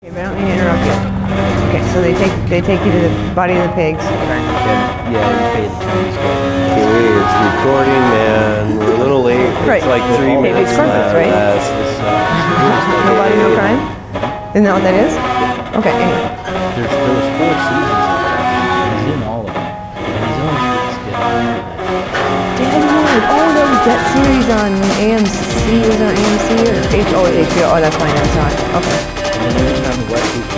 Okay, but I don't mean to interrupt you. Okay, so they take you to the body of the pigs. Yeah, you paid attention. Okay, it's recording, man. We're a little late. Right. It's like 3 minutes left. Right? No body, no crime? Isn't that what that is? Okay, anyway. There was 4 seasons of that. He's in all of them. And he's always Oh, that was that series on AMC. Was it on AMC or HBO? Oh, that's fine. I saw it. Okay. And then every time the white people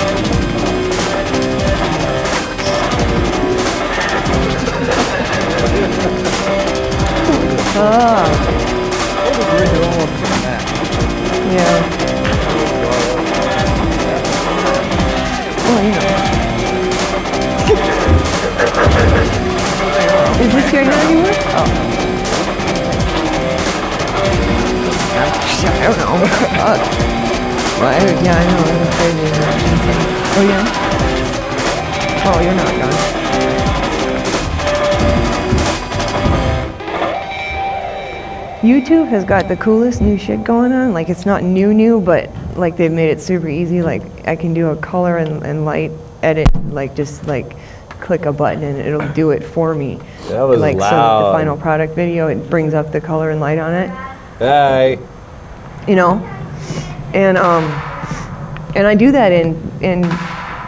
Ah. Yeah. Oh, yeah. Is this your hand anymore? Oh. I don't know. Well, yeah, I know. I'm crazy. Oh, yeah? Oh, you're not done. YouTube has got the coolest new shit going on. Like, it's not new, but like they've made it super easy. Like, I can do a color and light edit, like just like click a button and it'll do it for me. That was like, loud. So the final product video, it brings up the color and light on it. Hey. You know, and I do that in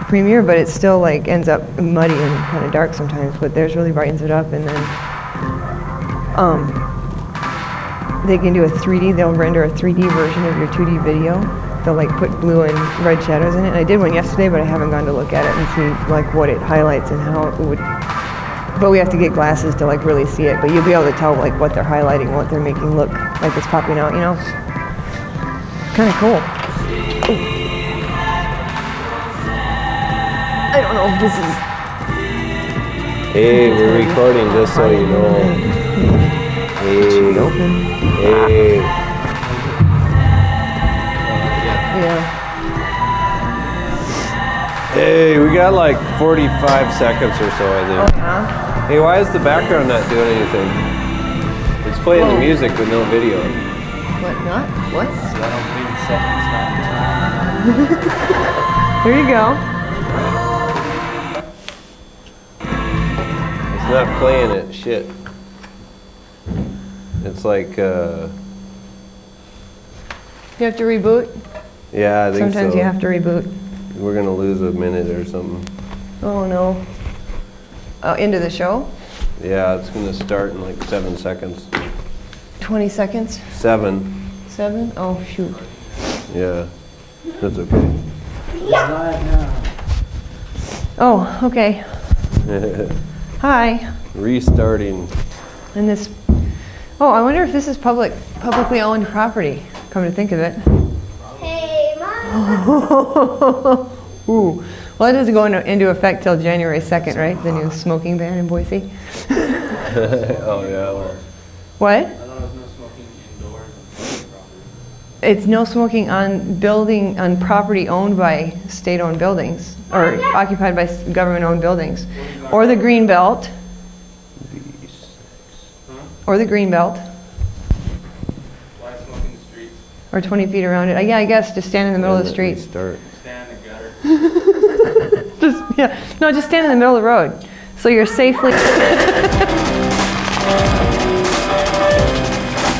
Premiere, but it still like ends up muddy and kind of dark sometimes. But theirs really brightens it up, and then they can do a 3D. They'll render a 3D version of your 2D video. They'll like put blue and red shadows in it. And I did one yesterday, but I haven't gone to look at it and see like what it highlights and how it would. But we have to get glasses to like really see it. But you'll be able to tell like what they're highlighting, what they're making look like it's popping out. You know, kind of cool. Ooh. I don't know if this is. Hey, we're recording just so you know. Hey. Open. Hey. Yeah. Hey, we got like 45 seconds or so, I think. Oh, yeah? Hey, why is the background not doing anything? It's playing the music with no video. What? Not? What? See, I don't think seconds not. Here you go. It's not playing it. Shit. It's like, You have to reboot? yeah, I think Sometimes so. you have to reboot. We're gonna lose a minute or something. Oh no. Into the show? Yeah, it's gonna start in like 7 seconds. 20 seconds? 7. 7? Oh shoot. Yeah, that's okay. Oh, okay. Hi. Restarting. And this. Oh, I wonder if this is publicly owned property. Come to think of it. Hey, Mom. Ooh. Well, that doesn't go into effect till January 2nd, right? The new smoking ban in Boise. Oh yeah. What? I thought it was no smoking indoors on property. It's no smoking on property owned by state-owned buildings or occupied by government-owned buildings, or the green belt, or the green belt, Why smoking the streets? or 20 feet around it. Yeah, I guess just stand in the middle of the street. Start. Stand in the gutter. Just stand in the middle of the road, so you're safely.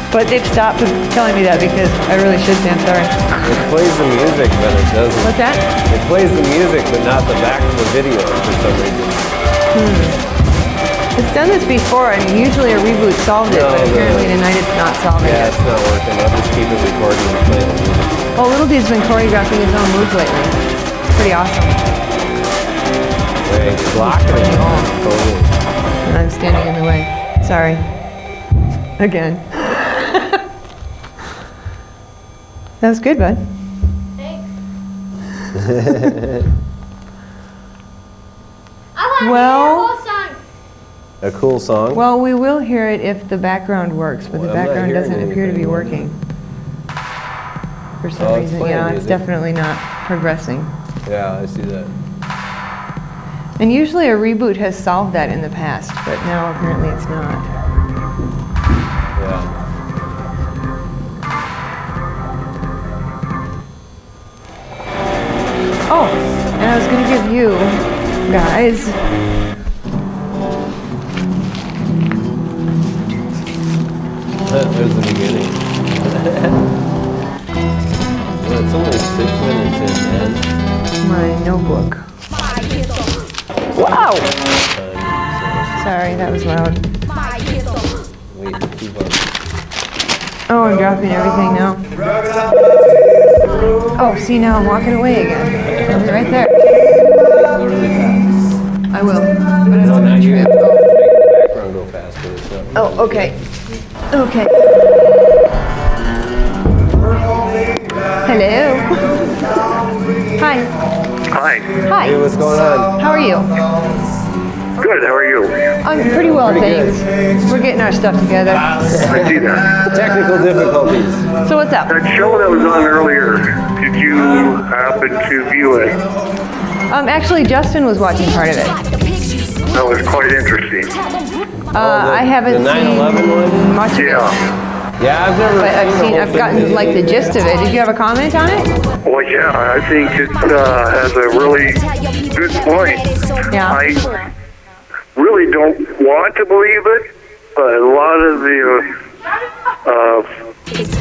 But they've stopped telling me that because I really should stand. Sorry. It plays the music, but it doesn't. What's that? It plays the music, but not the back of the video for some reason. It's done this before, and usually a reboot solved it, No, but apparently tonight it's not solving Yeah, it. it's not working. I'll just keep it recording and playing the music. Well, Little D's been choreographing his own moves lately. It's pretty awesome. Wait, it's blocking it. Totally. And I'm standing in the way. Sorry. Again. That was good, bud. Thanks. I want to hear Well- the whole song. A cool song. Well, we will hear it if the background works, but the Well, I'm not background hearing doesn't appear to be anything. working. For some Oh, it's reason, playing yeah, it's music. definitely not progressing. Yeah, I see that. And usually a reboot has solved that in the past, but now apparently it's not. Yeah. Oh, and I was gonna give you guys. There's the beginning. Yeah, it's only 6 minutes in, man. My notebook. Wow! Sorry, that was loud. Wait, keep up. Oh, I'm dropping everything now. Oh, see, now I'm walking away again. I'll be right there. I will, but I don't want to trip. Make the background go faster. It's not Oh, okay. Okay. Hello. Hi. Hi. Hi. Hey, what's going on? How are you? Good. How are you? I'm pretty well, thanks. We're getting our stuff together. I see that. Technical difficulties. So what's up? That show that was on earlier, did you happen to view it? Actually, Justin was watching part of it. That was quite interesting. I haven't The 9/11 seen one? much of it, Yeah, I've never but I've gotten thing. like the gist of it. Did you have a comment on it? Well, yeah, I think it has a really good point. Yeah. I really don't want to believe it, but a lot of the,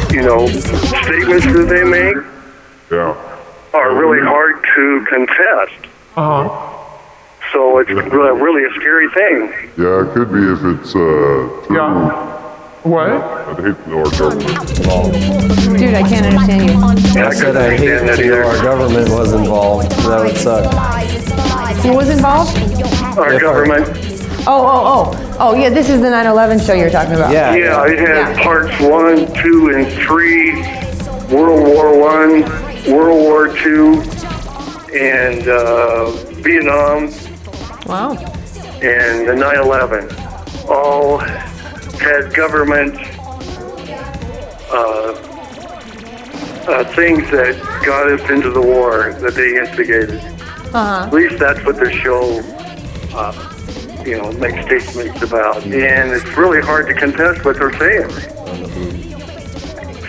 statements that they make are really hard to contest. So it's really a scary thing. Yeah, it could be if it's true. What? I'd hate to know our government involved. Dude, I can't understand you. I said I hate that to know either. our government was involved. That would suck. Who was involved? Our government. Oh, yeah, this is the 9/11 show you're talking about. Yeah. Yeah, it had Yeah. parts 1, 2, and 3, World War I, World War II, and Vietnam, Wow. and the 9/11. All had government things that got us into the war that they instigated. At least that's what the show, makes statements about. And it's really hard to contest what they're saying.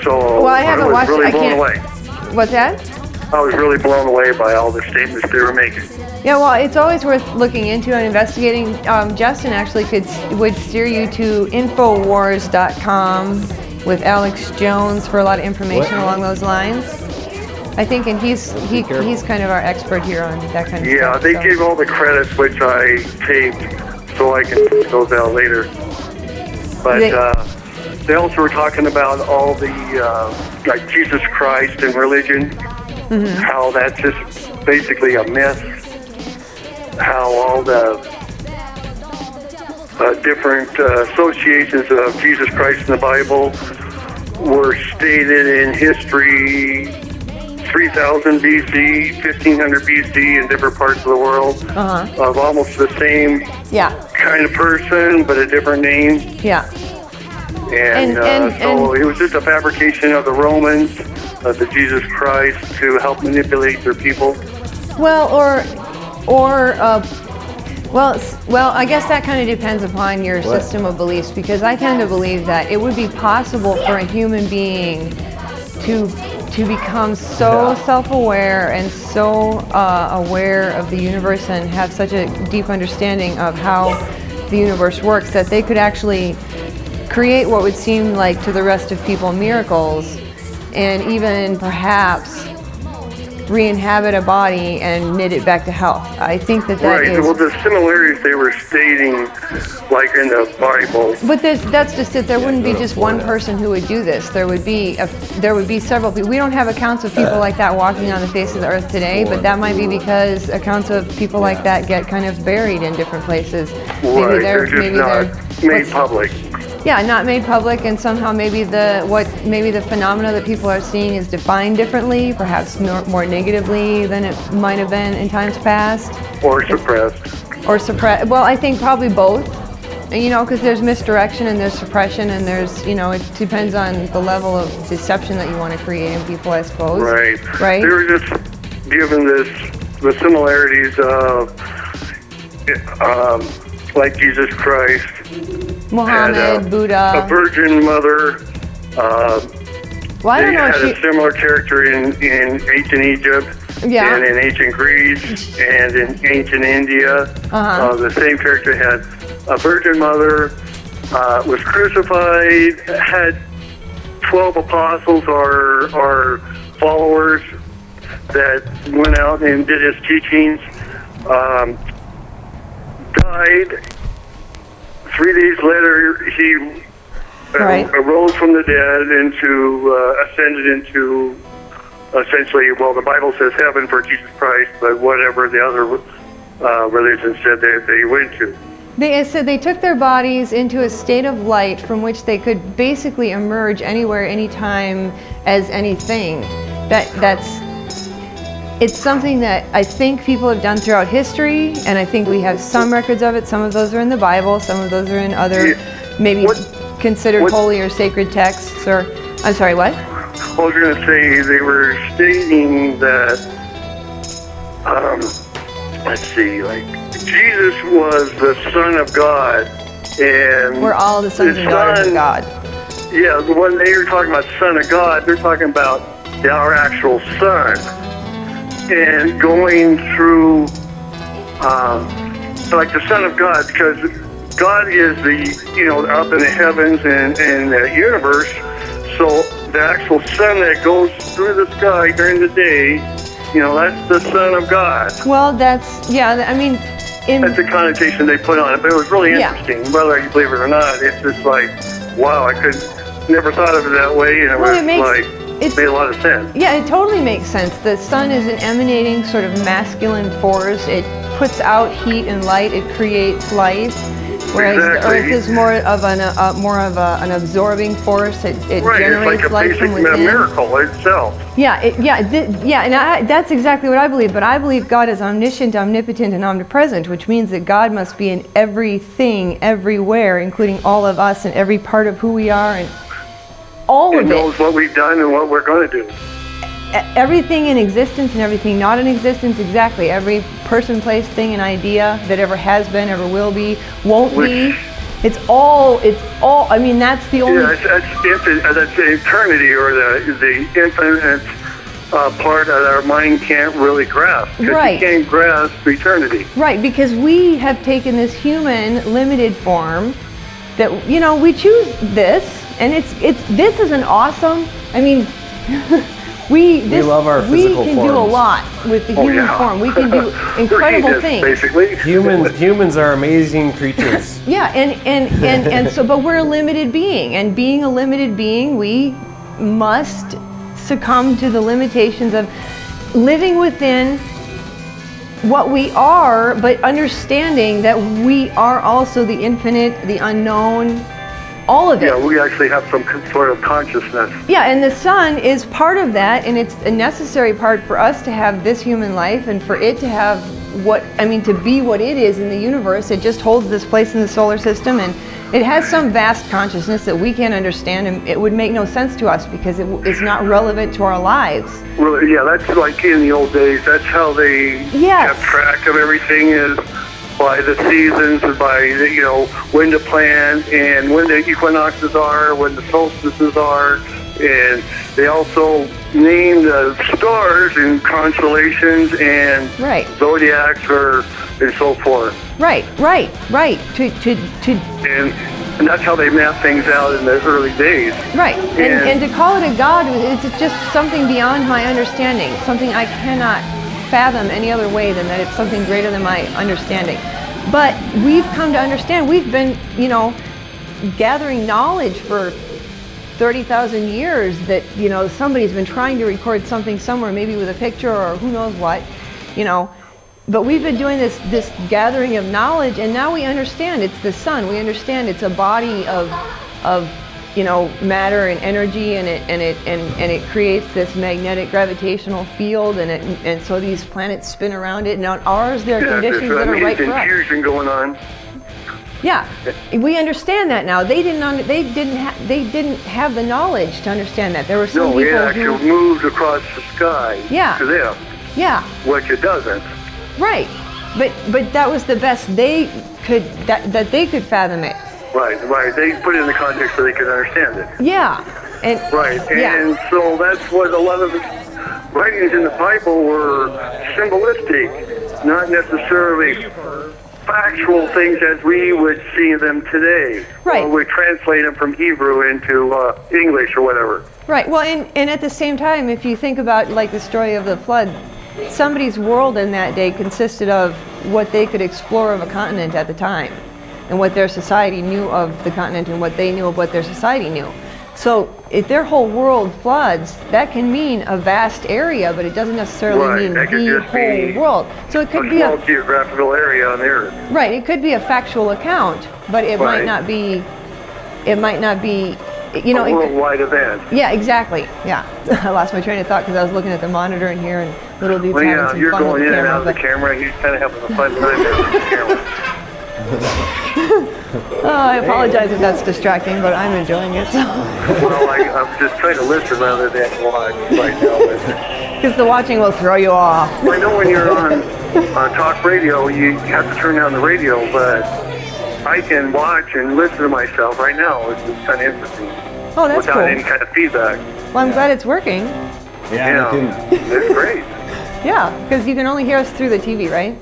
So Well, I haven't was watched. really I blown can't. away. What's that? I was really blown away by all the statements they were making. Yeah, well, it's always worth looking into and investigating. Justin actually would steer you to Infowars.com with Alex Jones for a lot of information along those lines. I think, and he's kind of our expert here on that kind of Yeah, stuff. they so. gave all the credits, which I taped, so I can put those out later. But they also were talking about all the, like Jesus Christ and religion, how that's just basically a myth, how all the different associations of Jesus Christ in the Bible were stated in history 3000 BC, 1500 BC in different parts of the world of almost the same Yeah, kind of person, but a different name. yeah. And, so it was just a fabrication of the Romans, of the Jesus Christ, to help manipulate their people. Well, well, I guess that kind of depends upon your system of beliefs, because I tend to believe that it would be possible for a human being to become so self-aware and so aware of the universe and have such a deep understanding of how the universe works that they could actually create what would seem like to the rest of people miracles, and even perhaps re-inhabit a body and knit it back to health. I think that Right. is... Well, the similarities they were stating, like in the Bible. But that's just it. There wouldn't be just one person who would do this. There would be several people. We don't have accounts of people like that walking on the face of the earth today, but that might be because accounts of people like that get kind of buried in different places. Right. They're just not made public. Yeah, not made public, and somehow maybe the phenomena that people are seeing is defined differently, perhaps more negatively than it might have been in times past. Or suppressed. Or suppressed. Well, I think probably both. Because there's misdirection and there's suppression, and there's, it depends on the level of deception that you want to create in people, I suppose. Right. Right. They were just given the similarities of, like Jesus Christ. Muhammad, had Buddha. a virgin mother. Well, I They don't know had if a similar character in ancient Egypt. Yeah. And in ancient Greece and in ancient India, the same character had a virgin mother, was crucified, had 12 apostles or followers that went out and did his teachings, died. 3 days later, he arose from the dead ascended into, essentially, well, the Bible says heaven for Jesus Christ, but whatever the other religions said they went to. They said they took their bodies into a state of light from which they could basically emerge anywhere, anytime, as anything. It's something that I think people have done throughout history, and I think we have some records of it. Some of those are in the Bible, some of those are in other, maybe considered holy or sacred texts, or, I'm sorry, what? I was going to say, they were stating that, let's see, like, Jesus was the Son of God, and we're all the sons and daughters of God. Yeah, when they were talking about Son of God, they're talking about our actual Son. And going through, like the Son of God, because God is up in the heavens and the universe, so the actual sun that goes through the sky during the day, that's the Son of God. Well, that's the connotation they put on it, but it was really interesting. Whether you believe it or not, it's just like, wow, I never thought of it that way, and it made a lot of sense. Yeah, it totally makes sense. The sun is an emanating sort of masculine force. It puts out heat and light. It creates life. Whereas the Earth is more of an absorbing force. It generates life from within. It's like a basic miracle itself. And that's exactly what I believe. But I believe God is omniscient, omnipotent, and omnipresent, which means that God must be in everything, everywhere, including all of us and every part of who we are and all of it. He knows what we've done and what we're going to do. Everything in existence and everything not in existence, exactly. Every person, place, thing, and idea that ever has been, ever will be, won't be. It's all, I mean, that's the only... Yeah, that's the eternity, or the infinite part that our mind can't really grasp. Right. You can't grasp eternity. Right, because we have taken this human, limited form that, we choose this, and this is an awesome, I mean... We love our physical forms. We can do a lot with the human form. We can do incredible things. Basically, humans are amazing creatures. Yeah, and so, but we're a limited being, and being a limited being, we must succumb to the limitations of living within what we are, but understanding that we are also the infinite, the unknown. All of it. Yeah, we actually have some sort of consciousness. Yeah, and the sun is part of that, and it's a necessary part for us to have this human life and for it to have to be what it is in the universe. It just holds this place in the solar system, and it has some vast consciousness that we can't understand, and it would make no sense to us because it's not relevant to our lives. Well, yeah, that's like in the old days. That's how they kept track of everything, is by the seasons, and by when to plant, and when the equinoxes are, when the solstices are, and they also name the stars and constellations and zodiacs and so forth. Right. And that's how they map things out in the early days. Right, and to call it a god, it's just something beyond my understanding, something I cannot fathom any other way than that it's something greater than my understanding. But we've come to understand, we've been, gathering knowledge for 30,000 years that, somebody's been trying to record something somewhere, maybe with a picture or who knows what, But we've been doing this gathering of knowledge, and now we understand it's the sun. We understand it's a body of matter and energy, and it creates this magnetic gravitational field, and so these planets spin around it. And on ours, there are conditions that are right for us. There's fusion going on. Yeah, we understand that now. They didn't have the knowledge to understand that. There were some people it actually moved across the sky. Yeah. To them. Yeah. Which it doesn't. Right, but that was the best they could that they could fathom it. Right. They put it in the context so they could understand it. Yeah, and and so that's what a lot of writings in the Bible were symbolistic, not necessarily factual things as we would see them today. Right. Or we translate them from Hebrew into English or whatever. Right. Well, and at the same time, if you think about like the story of the flood, somebody's world in that day consisted of what they could explore of a continent at the time, and what their society knew of the continent, and what they knew of what their society knew. So if their whole world floods, that can mean a vast area, but it doesn't necessarily mean the whole world. So it could be a small geographical area on the earth. Right. It could be a factual account, but it might not be. It might not be. You know, a worldwide event. Yeah, exactly. Yeah, I lost my train of thought because I was looking at the monitor in here and little dudes well, having some you're fun going with the in and camera, out of the camera. He's kind of having a fun time with the camera. I apologize if that's distracting, but I'm enjoying it. So. Well, I'm just trying to listen rather than watch right now. Because the watching will throw you off. I know when you're on talk radio, you have to turn down the radio, but I can watch and listen to myself right now. It's kind of interesting. Oh, that's without cool. any kind of feedback. Well, I'm glad it's working. Yeah, it's great. Yeah, because you can only hear us through the TV, right?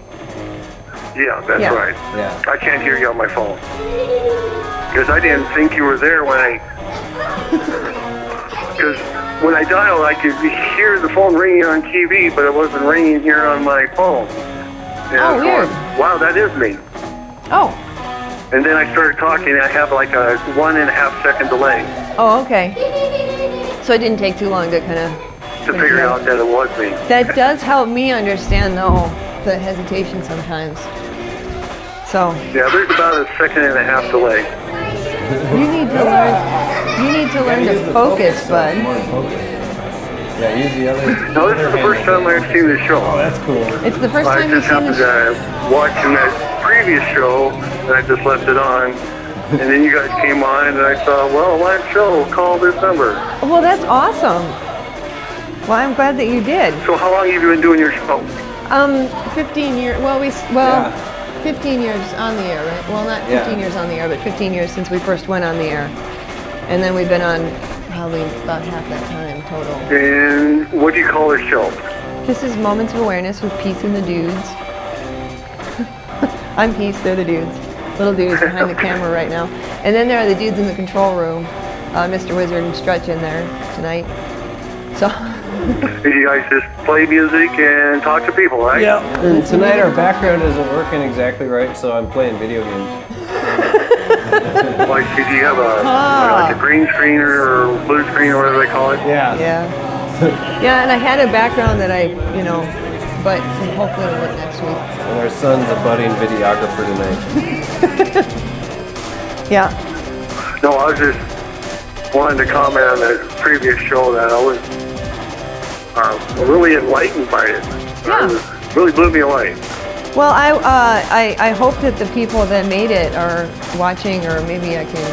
Yeah, that's right. Yeah. I can't hear you on my phone. Because I didn't think you were there when I dialed, I could hear the phone ringing on TV, but it wasn't ringing here on my phone. And oh, weird. Wow, that is me. Oh. And then I started talking, and I have like a 1.5 second delay. Oh, okay. So it didn't take too long to kind of... To figure out that it was me. That does help me understand, though, the hesitation sometimes. So... Yeah, there's about a 1.5 second delay. You need to learn. You need to learn to focus, bud. Yeah, use the other. No, this is the first time I've seen the show. Oh, that's cool. It's the first time you've seen the show. I just happened to watching that previous show, and I just left it on. And then you guys came on, and I saw, well, a live show, call this number. Well, that's awesome. Well, I'm glad that you did. So how long have you been doing your show? 15 years. 15 years on the air, right? Well, not 15 years on the air, but 15 years since we first went on the air. And then we've been on probably about half that time total. And what do you call this show? This is Moments of Awareness with Peace and the Dudes. I'm Peace, they're the dudes. Little dudes behind the camera right now. And then there are the dudes in the control room. Mr. Wizard and Stretch in there tonight. So... You guys just play music and talk to people, right? Yeah. And tonight our background isn't working exactly right, so I'm playing video games. Like, did you have like a green screen or blue screen or whatever they call it? Yeah. Yeah. Yeah, and I had a background that I, but hopefully it'll work next week. And our son's a budding videographer tonight. Yeah. No, I was just wanting to comment on the previous show that I was really enlightened by it. Yeah. It really blew me away. Well, I hope that the people that made it are watching, or maybe I can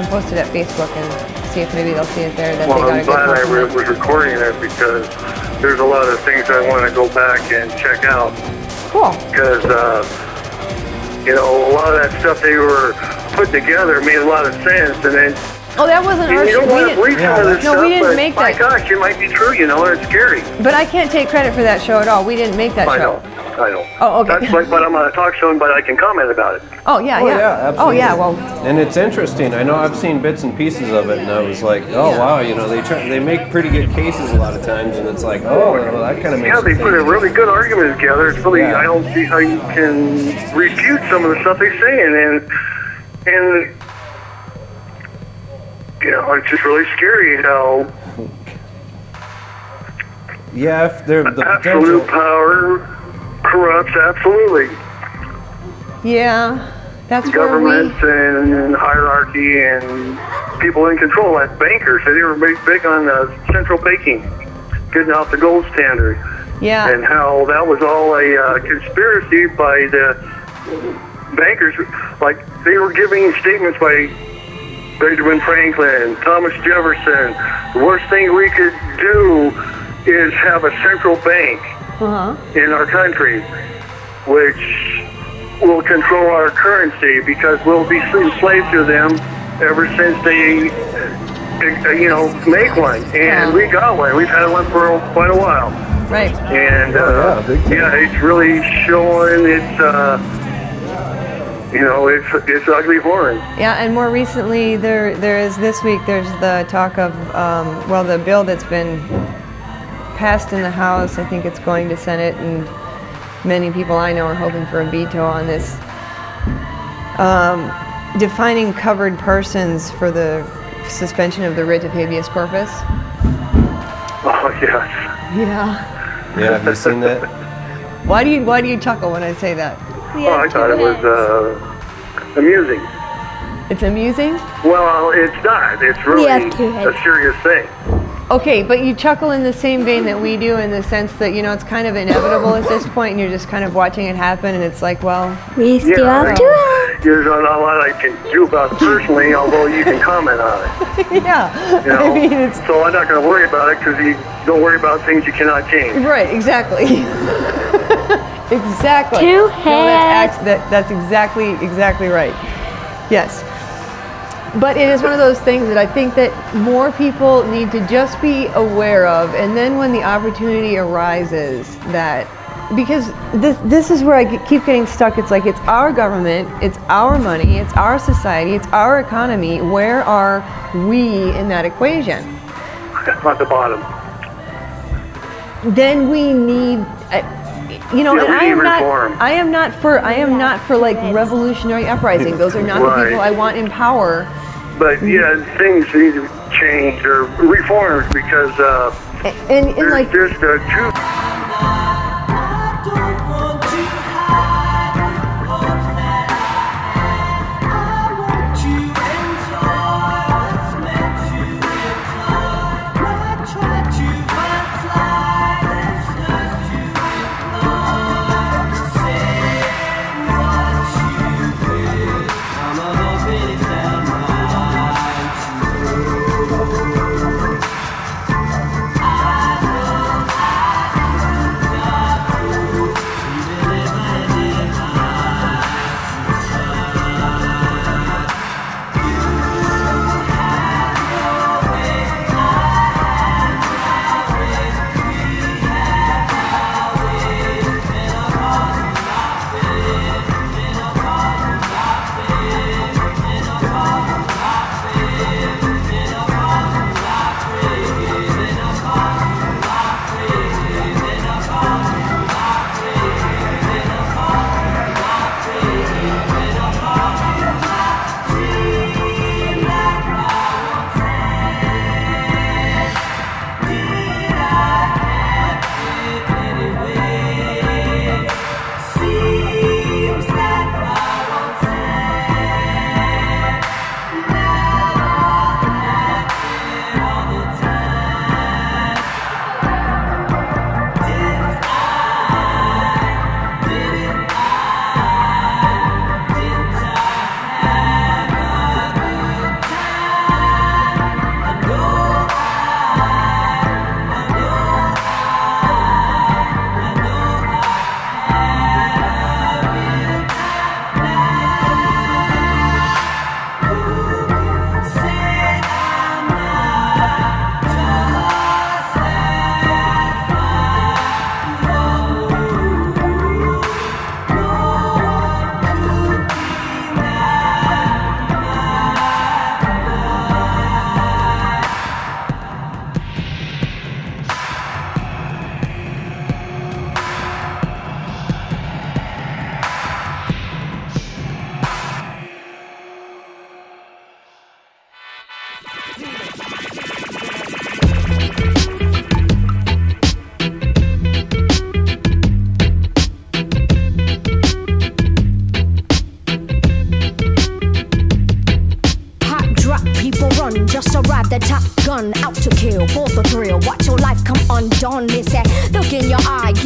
post it at Facebook and see if maybe they'll see it there. That Well, they got I'm glad I was recording it because there's a lot of things I want to go back and check out. Cool. Because a lot of that stuff they were putting together made a lot of sense, and then. Oh, that wasn't our show. You don't want to believe some of this stuff, we didn't but make my that. gosh, it might be true, and it's scary. But I can't take credit for that show at all. We didn't make that show. I know. Oh, okay. That's like, but I'm on a talk show, but I can comment about it. Oh, yeah, Oh, yeah. yeah, absolutely. Oh, yeah, well. And it's interesting. I know I've seen bits and pieces of it, and I was like, oh, wow, they make pretty good cases a lot of times, and it's like, oh, well, that kind of makes Yeah, they put a really good argument together. It's really, Yeah. I don't see how you can refute some of the stuff they're saying, and it's just really scary how if they're the absolute power corrupts absolutely. Yeah, that's governments and hierarchy and people in control, like bankers. They were big on central banking, getting out the gold standard. Yeah. And how that was all a conspiracy by the bankers. Like, they were giving statements by Benjamin Franklin, Thomas Jefferson. The worst thing we could do is have a central bank in our country, which will control our currency because we'll be enslaved to them ever since they you know, make one, and we got one. We've had one for quite a while. Right. And big time. yeah, it's really showing its, you know, it's ugly horror. Yeah, and more recently, there is this week. There's the talk of well, the bill that's been passed in the House. I think it's going to Senate, and many people I know are hoping for a veto on this, defining covered persons for the suspension of the writ of habeas corpus. Oh yes. Yeah. Yeah, have you seen that? Why do you chuckle when I say that? Oh, I thought it was amusing. It's amusing? Well, it's not. It's really have two heads. a serious thing. Okay, but you chuckle in the same vein that we do, in the sense that, you know, it's kind of inevitable at this point, and you're just kind of watching it happen, and it's like, well, We still have two heads. There's not a lot I can do about it personally, although you can comment on it. yeah. You know? I mean, it's So I'm not going to worry about it because you don't worry about things you cannot change. right, exactly. Exactly. Two No, that's exactly right. Yes. But it is one of those things that I think that more people need to just be aware of, and then when the opportunity arises, that, because this is where I keep getting stuck. It's like, it's our government, it's our money, it's our society, it's our economy. Where are we in that equation? At the bottom. Then we need, you know, Yeah, and we need reform. I am not for like revolutionary uprising. Those are not the Right. people I want in power. But yeah, things need to change or reform because And there's like, just too.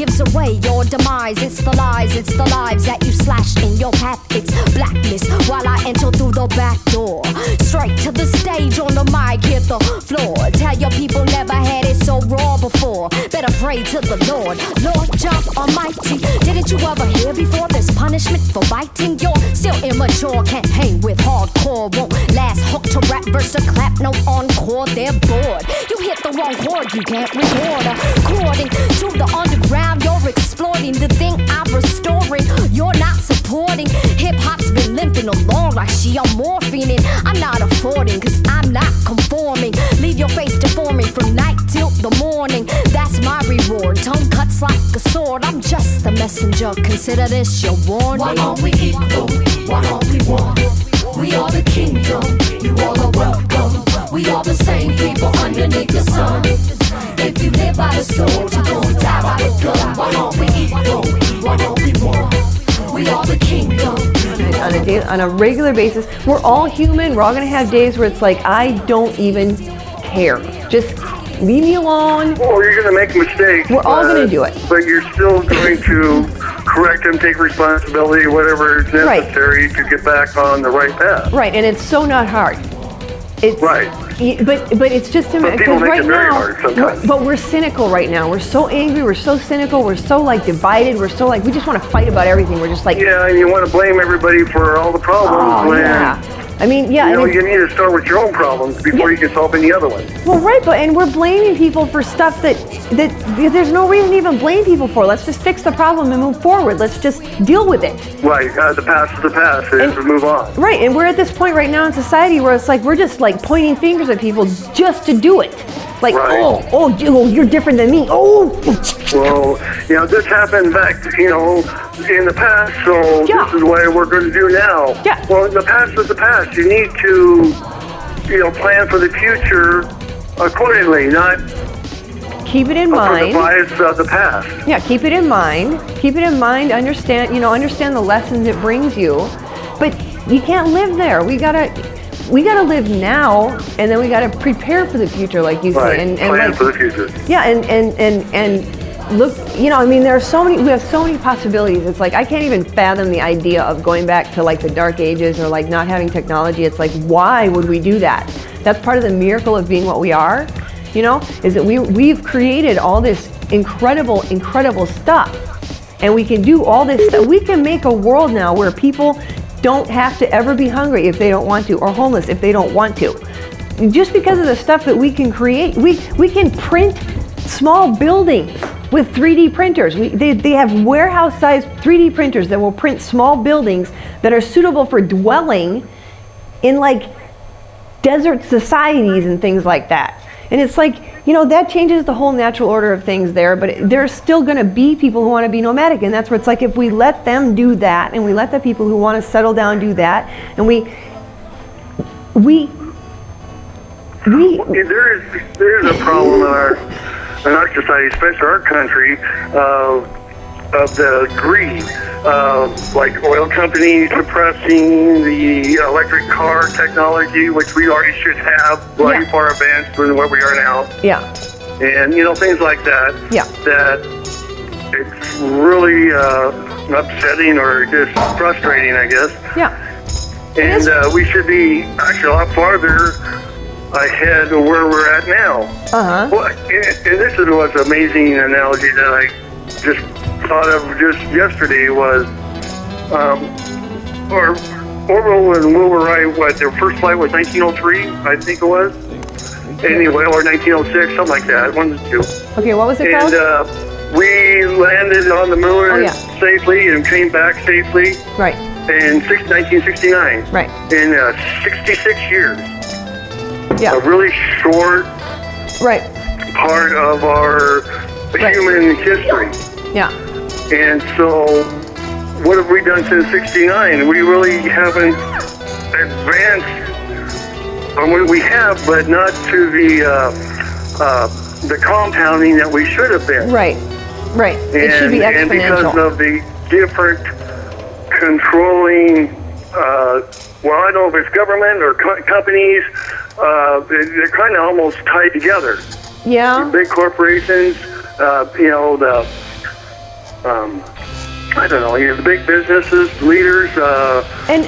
gives away your demise. It's the lies, it's the lives that you slashed in your path. It's blacklist while I enter through the back door. Straight to the stage on the mic, hit the floor. Tell your people never had it so raw before. Better pray to the Lord, Lord Jah Almighty. Didn't you ever hear before there's punishment for biting? You're still immature, can't hang with hardcore. Won't last hook to rap verse to clap, no encore, they're bored. You hit the wrong chord, you can't record. According to the underground, you're exploiting the thing I'm restoring. You're not supporting. Hip-hop's been limping along like she on morphine, and I'm not affording, cause I'm not conforming. Leave your face deforming from night till the morning. That's my reward. Tongue cuts like a sword. I'm just the messenger. Consider this your warning. Why aren't we equal? Why aren't we one? We are the kingdom. You all are welcome. We are the same people underneath the sun. If you live by the sword, you're gonna die by the gun. Why aren't we equal? Why aren't we one? We are the kingdom. On a regular basis, we're all human. We're all going to have days where it's like, I don't even care. Just leave me alone. Well, you're going to make mistakes. We're all going to do it. But you're still going to correct them, take responsibility, whatever is necessary to get back on the right path. Right, and it's so not hard. It's, right. But it's just a matter because right now. Hard sometimes. But we're cynical right now. We're so angry. We're so cynical. We're so like divided. We're so like we just want to fight about everything. We're just like and you want to blame everybody for all the problems. I mean, you know, you need to start with your own problems before you can solve any other ones. Well, right, and we're blaming people for stuff that there's no reason to even blame people for. Let's just fix the problem and move forward. Let's just deal with it. Right, the past is the past, and move on. Right, and we're at this point right now in society where it's like we're just like pointing fingers at people just to do it. Like, oh, you're different than me. Oh. Well, this happened back, in the past, so this is what we're going to do now. Yeah. Well, the past is the past. You need to, plan for the future accordingly, not keep it in mind. For the bias of the past. Yeah, keep it in mind. Keep it in mind. Understand the lessons it brings you, but you can't live there. We gotta live now, and then we gotta prepare for the future, like you say, and plan for the future. Yeah, and look, I mean, we have so many possibilities. It's like I can't even fathom the idea of going back to like the dark ages or like not having technology. It's like, why would we do that? That's part of the miracle of being what we are, is that we've created all this incredible stuff, and we can do all this stuff. We can make a world now where people don't have to ever be hungry if they don't want to, or homeless if they don't want to. Just because of the stuff that we can create, we can print small buildings with 3D printers. They have warehouse-sized 3D printers that will print small buildings that are suitable for dwelling in like desert societies and things like that. And it's like, that changes the whole natural order of things there, but there's still going to be people who want to be nomadic, and that's where it's like if we let them do that, and we let the people who want to settle down do that, and there is a problem in our society, especially our country, of the greed, like oil companies suppressing the electric car technology, which we already should have way far advanced than what we are now. Yeah. And, things like that. Yeah. That it's really upsetting or just frustrating, I guess. Yeah. And we should be actually a lot farther ahead of where we're at now. Uh-huh. Well, and this is what's amazing analogy that I just thought of just yesterday was, Orville and Wilbur Wright, their first flight was 1903, I think it was. Anyway, or 1906, something like that, one of the two. Okay, what was it called? And we landed on the moon safely and came back safely. Right. In 1969. Right. In 66 years. Yeah. A really short part of our human history. Yeah. And so, what have we done since '69? We really haven't advanced. We have, but not to the compounding that we should have been. Right. It should be exponential. And because of the different controlling, I don't know if it's government or companies, they're kind of almost tied together. Yeah. The big corporations, I don't know, the big businesses, leaders. And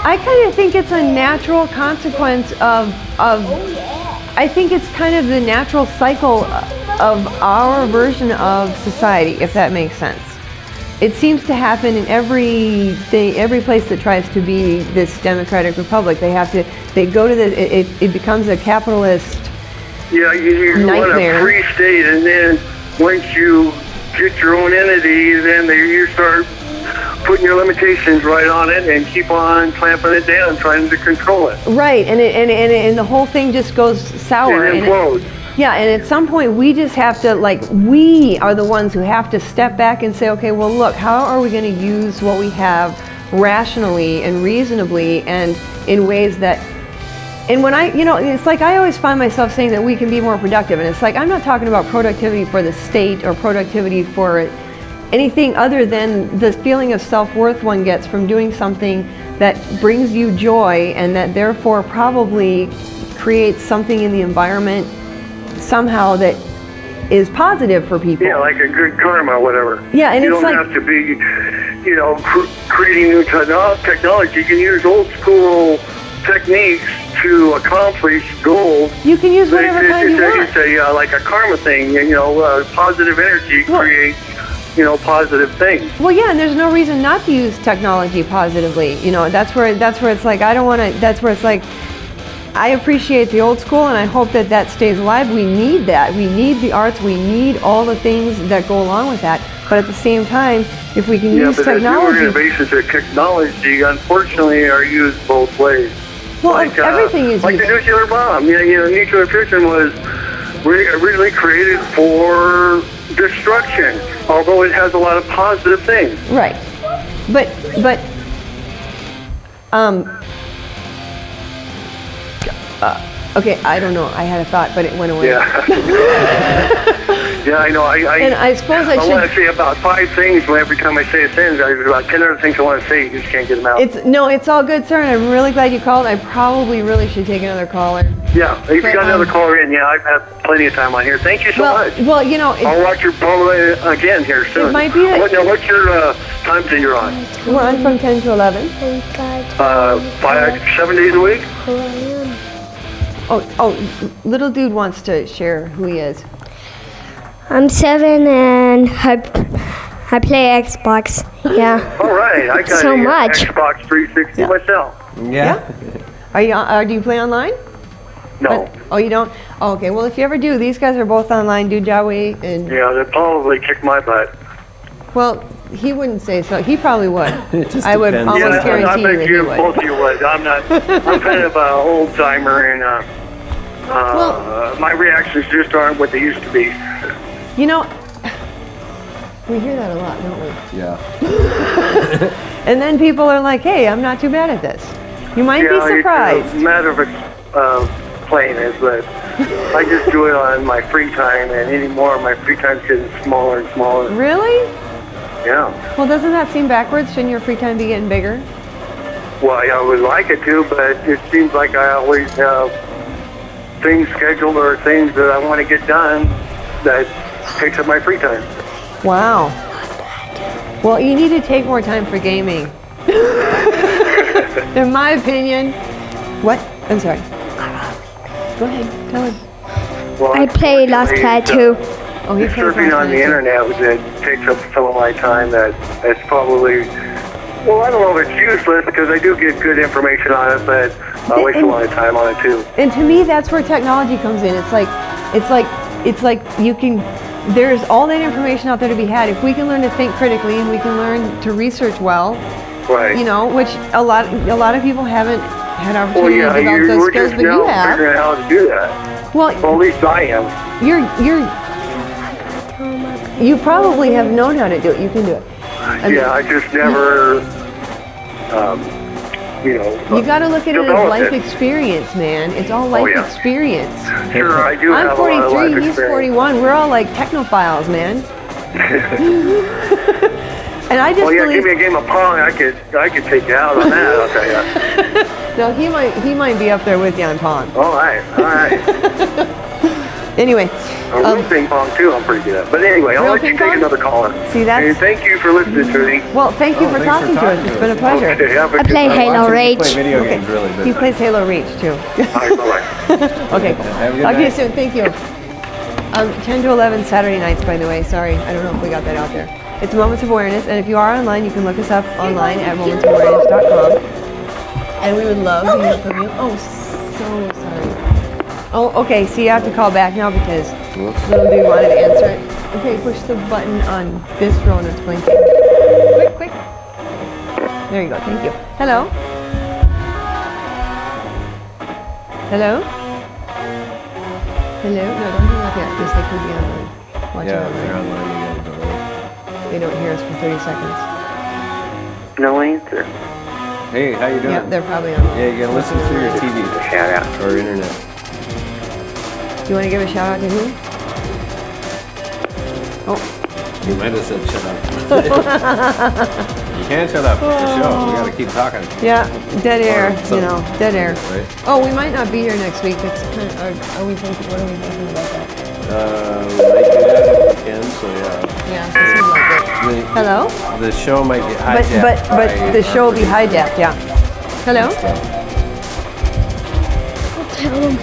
I kind of think it's a natural consequence of I think it's kind of the natural cycle of our version of society, if that makes sense. It seems to happen in every place that tries to be this democratic republic. They go to it becomes a capitalist Yeah, you want a free state, and then once you get your own entity, then you start putting your limitations right on it and keep on clamping it down, trying to control it. Right, and the whole thing just goes sour. It implodes. Yeah, and at some point we just have to, we are the ones who have to step back and say, okay, well look, how are we going to use what we have rationally and reasonably and in ways that, and when it's like I always find myself saying that we can be more productive, and it's like I'm not talking about productivity for the state or productivity for anything other than the feeling of self-worth one gets from doing something that brings you joy and that therefore probably creates something in the environment somehow that is positive for people. Yeah, like a good karma or whatever. Yeah, and you it's don't have to be, creating new technology. You can use old school techniques to accomplish goals. You can use whatever kind you want. It's like a karma thing. Positive energy creates, positive things. Well, yeah, and there's no reason not to use technology positively. That's where it's like I don't want to. That's where it's like I appreciate the old school, and I hope that stays alive. We need that. We need the arts. We need all the things that go along with that. But at the same time, if we can use technology, the innovations of technology, unfortunately, are used both ways. Well, everything is like used. the nuclear bomb. Nuclear fission was originally created for destruction, although it has a lot of positive things. Right, but okay, I don't know. I had a thought, but it went away. Yeah. Yeah, I know. And I suppose I should. want to say about 5 things every time I say a sentence. There's about 10 other things I want to say. You just can't get them out. It's all good, sir, and I'm really glad you called. I probably really should take another caller. Yeah, if you got another caller in, I've had plenty of time on here. Thank you so much. Well, I'll watch your program again here soon. It might be that. Now, what's your time that you're on? We're on from 10 to 11. 7 days a week? Oh, little dude wants to share who he is. I'm 7 and I play Xbox. Yeah. All right, I got so much. Xbox 360 myself. Yeah. Do you play online? No. Oh, you don't? Oh, okay. Well, if you ever do, these guys are both online. Do Jaway and. Yeah, they'll probably kick my butt. Well, he wouldn't say so. He probably would. I would depends. almost guarantee I bet you that he would. Both of you would. I'm kind of an old timer, and my reactions just aren't what they used to be. We hear that a lot, don't we? Yeah. And then people are like, hey, I'm not too bad at this. You might be surprised. It's a matter of playing it, but I just do it on my free time, and anymore my free time's getting smaller and smaller. Really? Yeah. Well, doesn't that seem backwards? Shouldn't your free time be getting bigger? Well, I would like it to, but it seems like I always have things scheduled or things that I want to get done that takes up my free time. Wow. Well, you need to take more time for gaming. In my opinion. What? I'm sorry. Go ahead. Tell him. Well, I play Lost Cat too. Oh, he plays surfing on the internet that takes up some of my time. That's probably, well, I don't know if it's useless because I do get good information on it, but I waste a lot of time on it too. And to me, that's where technology comes in. It's like you can. There's all that information out there to be had. If we can learn to think critically and we can learn to research well, right? Which a lot of people haven't had opportunity to develop those we're skills, just but now you have. figuring out how to do that. Well, at least I am. You probably have known how to do it. You can do it. I just never, You got to look at it as life experience, man. It's all life experience. Sure, I do have a lot of life I'm 43, he's 41. We're all like technophiles, man. And I just believe... give me a game of Pong, I could take you out on that, I'll tell you. No, he might be up there with you on Pong. All right. Anyway. Ping pong too, I'm pretty good at. But anyway, I'll let you take another caller. See that? And thank you for listening to me. Well, thank you for talking to us. It's been a pleasure. Okay, I play Halo Reach. Play video games really, He plays Halo Reach too. Okay. Talk to you soon. Thank you. 10 to 11 Saturday nights, by the way. Sorry, I don't know if we got that out there. It's Moments of Awareness, and if you are online, you can look us up online at momentsofawareness.com. And we would love to hear from you. Oh, so sorry. Oh, okay, so you have to call back now because little dude wanted to answer it. Okay, push the button on this row and it's blinking. Quick, quick. There you go, thank you. Hello? Hello? Hello? No, don't hang up yet, because they could be online. Watch Yeah, out. if they're online, they gotta delay. They don't hear us for 30 seconds. No answer. Hey, how you doing? Yeah, they're probably on. Yeah, you gotta listen through your TV. Shout out. Or internet. Do you want to give a shout out to who? Oh. You might have said shut up. You can't shut up. It's the show. We gotta keep talking. Yeah, dead air, Or you know, dead air. Right? Oh, we might not be here next week. It's kind of, are we thinking, what are we thinking about that? We might do that if we can, so yeah. Yeah, it seems like it. Hello? The show might get hijacked. But the show will be hijacked, yeah. Hello? Tell them.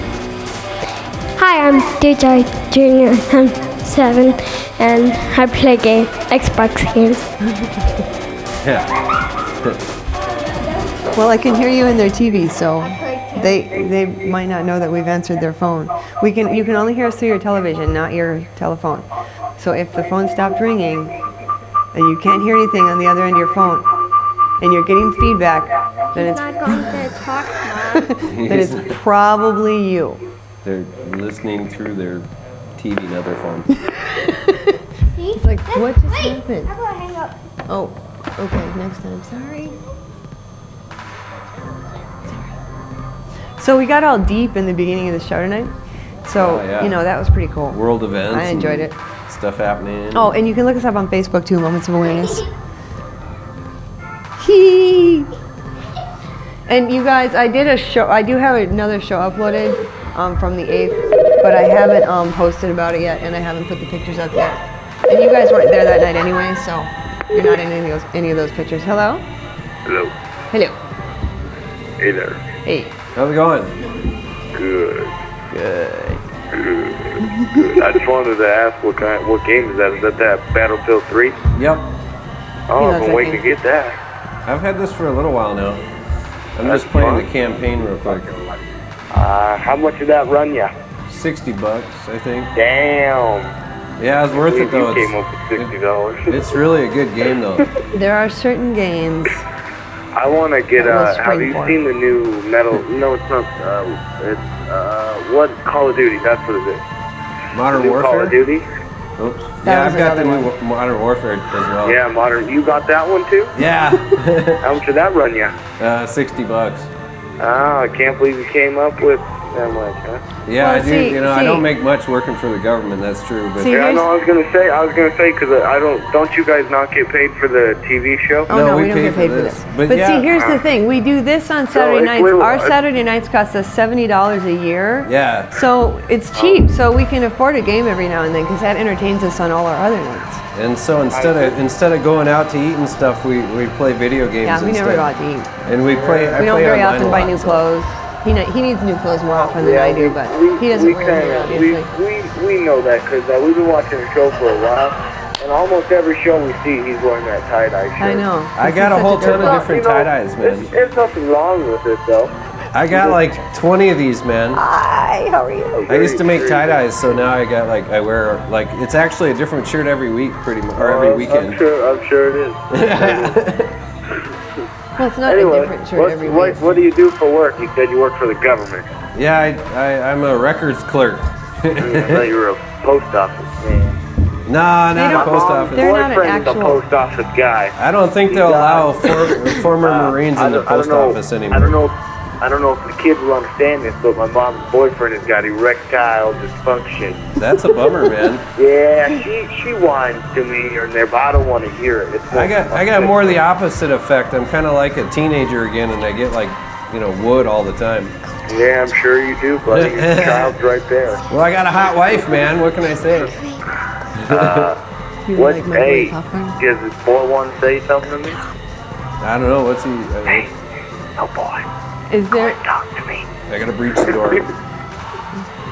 Hi, I'm DJ Junior. I'm 7, and I play Xbox games. Yeah. Well, I can hear you in their TV, so they might not know that we've answered their phone. You can only hear us through your television, not your telephone. So if the phone stopped ringing and you can't hear anything on the other end of your phone and you're getting feedback, then it's not going to talk, Mom. then it's probably you. They're listening through their TV and other phone. It's like, what just happened? How do I hang up? Oh, okay, next time. Sorry. So we got all deep in the beginning of the show tonight. So, yeah. you know, that was pretty cool. World events. I enjoyed it. Stuff happening. Oh, and you can look us up on Facebook too, Moments of Awareness. Hee. And you guys, I did a show, I do have another show uploaded from the 8th, but I haven't posted about it yet, and I haven't put the pictures up yet. And you guys weren't there that night anyway, so you're not in any of those pictures. Hello? Hello. Hello. Hey there. Hey. How's it going? Good. Good. Good. I just wanted to ask what game is that? Is that Battlefield 3? Yep. Oh, I've been waiting to get that. I've had this for a little while now. I'm just playing the campaign real quick. How much did that run ya? $60, I think. Damn. Yeah, it's worth it though. You came up with $60. It's really a good game though. There are certain games. I want to get have you for. seen the new Metal? No, it's not. It's what Call of Duty? That's what it is. Modern the new Warfare. Call of Duty. Oops. Yeah, I've got the new Modern Warfare as well. Yeah, Modern. You got that one too? Yeah. How much did that run you? $60. Oh, I can't believe you came up with that much, huh? Yeah, Well, I do. I don't make much working for the government. That's true. But Yeah, no, I was gonna say, because I don't you guys not get paid for the TV show? Oh, no, we don't get paid for this. But yeah. see, here's the thing. We do this on Saturday nights. Our Saturday nights cost us $70 a year. Yeah. So it's cheap. So we can afford a game every now and then because that entertains us on all our other nights. And so instead of going out to eat and stuff, we play video games. Yeah, we instead. never go out to eat. And we play. We don't very often buy new clothes. He needs new clothes more often than I do, but he doesn't wear them, obviously. We know that because we've been watching the show for a while, and almost every show we see, he's wearing that tie-dye shirt. I know. I got a whole ton of different tie-dyes, man. There's nothing wrong with it, though. I got like 20 of these, man. Hi, how are you? I used to make tie-dyes, so now I wear it's actually a different shirt every week, pretty much, or every weekend. I'm sure it is. Well, it's not a different shirt every week. What do you do for work? You said you work for the government. Yeah, I'm a records clerk. I thought you were a post office man. Nah, not a post office. They're not an boyfriend's actual a post office guy. I don't think they'll allow former Marines in the post office anymore. I don't know if the kids will understand this, but my mom's boyfriend has got erectile dysfunction. That's a bummer, man. Yeah, she whines to me or there, but I don't want to hear it. I got more the opposite effect. I'm kind of like a teenager again, and I get wood all the time. Yeah, I'm sure you do, buddy. Your child's right there. Well, I got a hot wife, man. What can I say? What? Hey, does this boy want to say something to me? I don't know. What's he? Hey, oh boy. Is there? Talk to me. I gotta breach the door.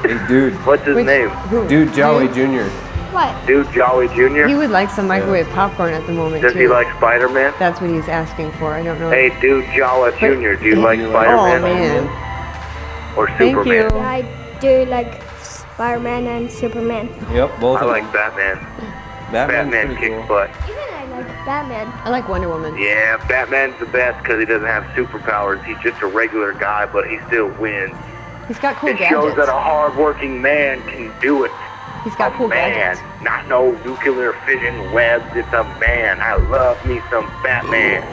Hey, dude. What's his name? Dude, Jaway Jr. What? Dude, Jolly Jr.? He would like some microwave popcorn at the moment, Does too. he like Spider-Man? That's what he's asking for. I don't know. Hey, dude, Jolly Jr., do you like Oh, Spider-Man? man. Or Thank Superman? you. I do like Spider-Man and Superman. Yep, both I of like them. Batman. Batman's Batman pretty kicks cool. butt. Even I like Batman. I like Wonder Woman. Yeah, Batman's the best because he doesn't have superpowers. He's just a regular guy, but he still wins. He's got cool It shows gadgets. that a hard-working man can do it. He's got cool Man, gadgets. not no nuclear fission webs. It's a man. I love me some Batman.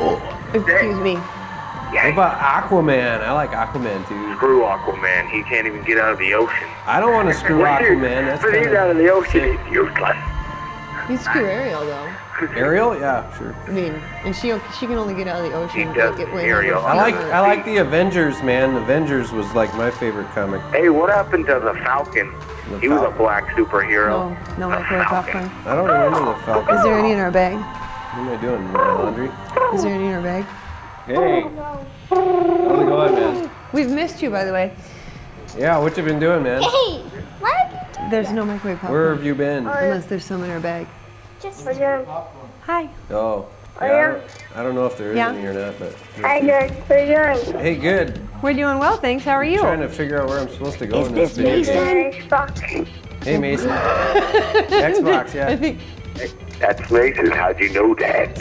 Excuse me. What Yeah, about Aquaman? I like Aquaman too. screw Aquaman. He can't even get out of the ocean. I don't want to screw Aquaman. That's But he's out of the ocean. He's useless. He's screw Ariel, though. Ariel? Yeah, sure. I mean, and she can only get out of the ocean. He does like, when Ariel. her I like feet I like the Avengers, man. Avengers was like my favorite comic. Hey, what happened to the Falcon? The He was a Falcon. black superhero. No microwave popcorn. I don't remember the Falcon. Is there any in our bag? What am I doing? My laundry? Is there any in our bag? Hey, how's it going, man? We've missed you, by the way. Yeah, what you been doing, man? Hey, what? There's no microwave popcorn. Where have you been? Unless there's some in our bag. Just for you. Hi. Oh, yeah, I don't know if there is Yeah. any or not, but. Hi, good. For you. Hey, good. We're doing well, thanks. How are you? Trying to figure out where I'm supposed to go Is in this this video game. Mason? Hey, Mason. Xbox, I yeah. think. That's Mason. How'd you know that?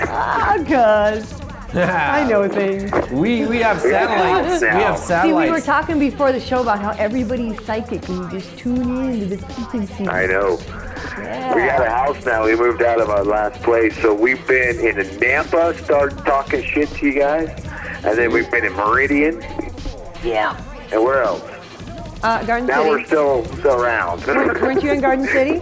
Cuz. I know things. We have satellites. We have See, satellites. we were talking before the show about how everybody's psychic and you just tune in to the frequency. I know. We got a house now. We moved out of our last place. So we've been in Nampa, started talking shit to you guys. And then we've been in Meridian. Yeah. And where else? Garden Now we're City. still around. Weren't you in Garden City?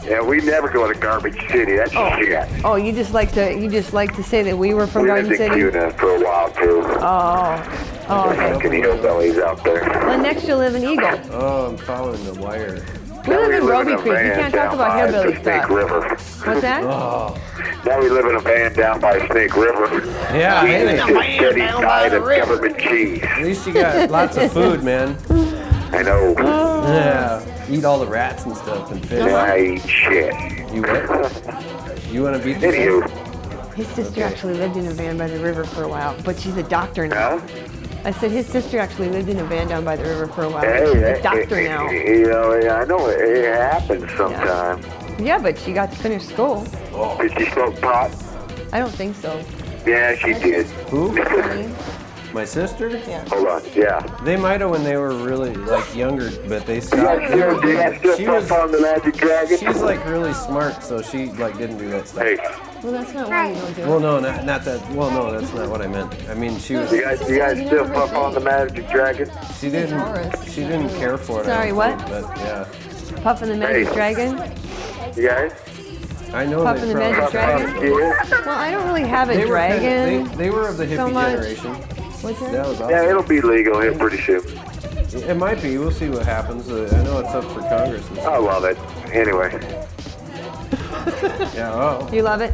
Yeah, we never go to Garbage City. That's shit. Oh, you just like to say that we were from We Garden lived in City. Cuna for a while too. Oh, okay. Fucking hillbillies out there. Well, next you live in Eagle. Oh, I'm following the wire. We live in Roby a Creek. You van can't talk down about by hillbilly the Snake stuff. River. What's that? Oh, Now we live in a van down by Snake River. yeah. We Hey, eat a steady diet of government cheese. at least you got lots of food, man. I know. Yeah. Eat all the rats and stuff and fish. I eat shit. You what? You want to beat the Anywho, His sister actually lived in a van by the river for a while, but she's a doctor now. huh? I said his sister actually lived in a van down by the river for a while, but Hey, she's a doctor now. You know, I know it happens sometimes. Yeah, but she got to finish school. Did she smoke pot? I don't think so. Yeah, she did. Who? Honey. My sister? Yeah. Hold on, yeah. They might have when they were really like younger, but they You stopped. guys still She puff was. on the Magic Dragon? She's like really smart, so she like didn't do that stuff. Hey, Well, that's not why you don't do it. Well, no, not that. Well, no, that's not what I meant. I mean, she was. you guys still puff on the Magic Dragon? She didn't care for it. I Sorry, don't what? think, But yeah, Puffin the Magic Hey. Dragon? You guys? I know Puffin they the Magic probably. Dragon? Yeah. Well, I don't really have a They were dragon. they were of the hippie so much. generation. What's that? That was awesome. Yeah, it'll be legal here pretty soon. It might be. We'll see what happens. I know it's up for Congress and I stuff. love it. Anyway, Yeah. Oh. You love it?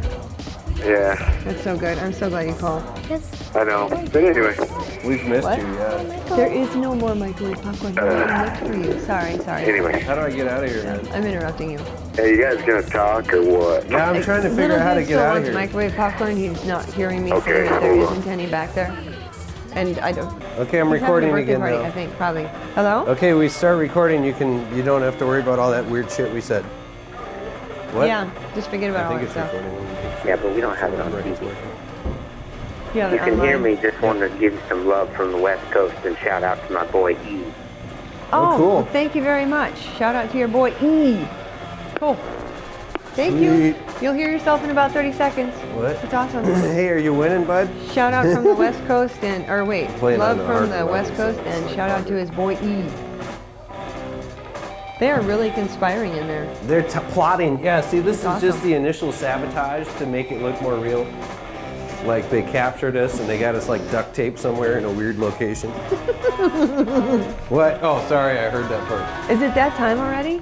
yeah, That's so good. I'm so glad you called. I know. But anyway, We've missed What? you. Yeah. There is no more microwave popcorn here. I looked for you. Sorry. anyway. How do I get out of here, man? I'm interrupting you. Hey, you guys gonna talk or what? Yeah, I'm trying to figure out how to get out of here. Microwave popcorn. He's not hearing me Okay, saying that there hold on. isn't any back there. And I don't. Okay, I'm he's having a recording birthday again party, now. I think probably. Hello? Okay, we start recording. You don't have to worry about all that weird shit we said. What? Yeah. Just forget I about all think that it's stuff. recording. Yeah, but we don't have it on TV. You have You it can hear online. me. Just wanted to give you some love from the West Coast and shout out to my boy E. Oh, cool. well, thank you very much. Shout out to your boy E. Cool. Thank you. Sweet. You'll hear yourself in about 30 seconds. What? It's awesome. Hey, are you winning, bud? Shout out from the West Coast Playing love on the from the harp West Coast and shout out to his boy E. They are really conspiring in there. They're plotting. Yeah, see, this is Awesome. just the initial sabotage to make it look more real. like they captured us and they got us like duct tape somewhere in a weird location. What? Oh, sorry, I heard that part. Is it that time already?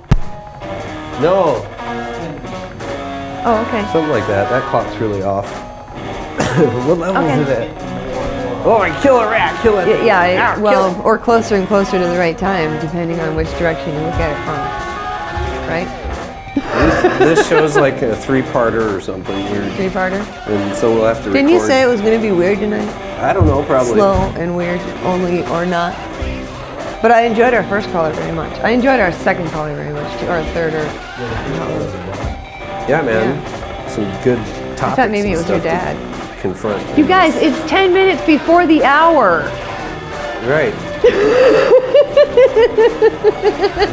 No. Oh, okay. Something like that. That clock's really off. What level Okay. is it at? Oh, I kill a rat, kill it. Yeah, well, or closer and closer to the right time, depending on which direction you look at it from. Right? This show's like a three-parter or something weird. Three-parter? And so we'll have to Didn't you record. say it was going to be weird tonight? I don't know, probably. Slow and weird, only or not. But I enjoyed our first caller very much. I enjoyed our second caller very much, too, or a third, or... Yeah, man. Some good topics. I thought maybe it and was your stuff dad. to confront. You guys, it's 10 minutes before the hour. Right.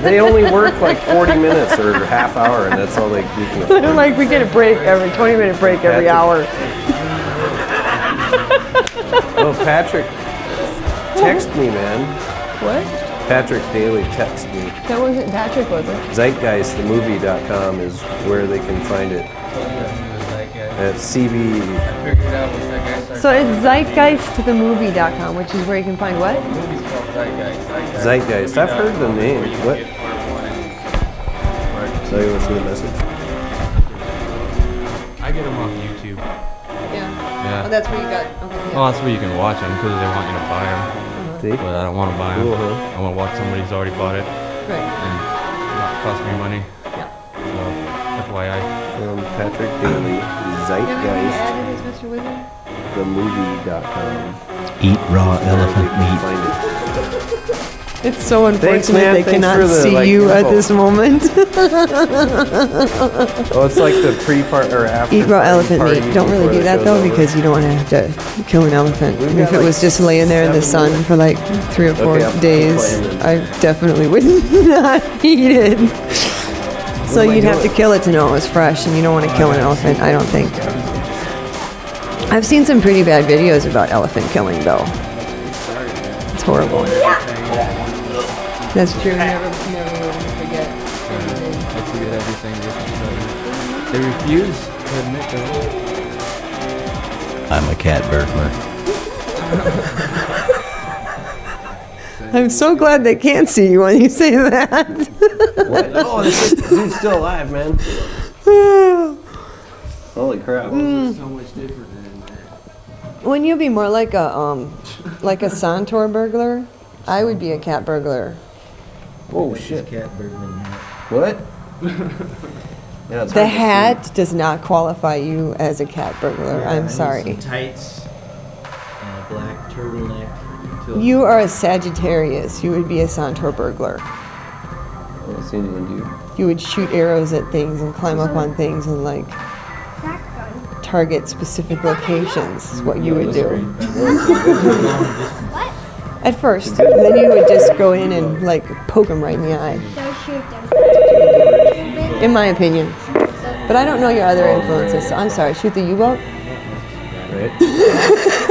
They only work like 40 minutes or a half hour, and that's all they can afford. Like we get a break every 20-minute break every hour. Oh, Patrick, text me, man. What? Patrick Daly text me. That wasn't Patrick, was it? Zeitgeistthemovie.com is where they can find it. At CB. So it's zeitgeistthemovie.com, which is where you can find what? Zeitgeist. I've heard the name. What? So you want to see the message? I get them off YouTube. Yeah. Oh, that's where you got. Okay. Yeah. Well, that's where you can watch them because they want you to buy them. See? But I don't want to buy them. Cool, huh? I want to watch somebody who's already bought it. Right. And not cost me money. Yeah. So, FYI. Patrick Daly, Zeitgeist, Mr. Wizard? themovie.com. Eat raw elephant meat. Find it. It's so unfortunate Thanks, man. they Thanks cannot for the, see like, you at info. this moment. Oh, it's like the pre-part or after. Eat raw elephant party meat. Don't really before do the that show's though, over. because you don't want to have to kill an elephant. We've If got, it like, was just laying there in the 7 sun for like 3 or 4 Okay, I'll keep days, playing then. I definitely would not eat it. So am I you'd have to doing? kill it to know it was fresh, and you don't want to kill an elephant, I don't think. I've seen some pretty bad videos about elephant killing though. It's horrible. That's true. Never will forget. They forget everything. They refuse to admit to it. I'm a cat burglar. I'm so glad they can't see you when you say that. What? Oh, this dude's still alive, man. Holy crap. So much different than that. Wouldn't you be more like a Santor burglar? I would be a cat burglar. Oh, shit. Cat burglar. What? Yeah, it's The hard to hat does not qualify you as a cat burglar. I'm sorry. Tights and a black turtleneck. You are a Sagittarius. You would be a Santor burglar. see. I don't see anyone do. You would shoot arrows at things and climb up on things and like target specific locations. Is what you would do. At first, then you would just go in and like poke them right in the eye. In my opinion. But I don't know your other influences, so I'm sorry. Shoot the U-boat? Right?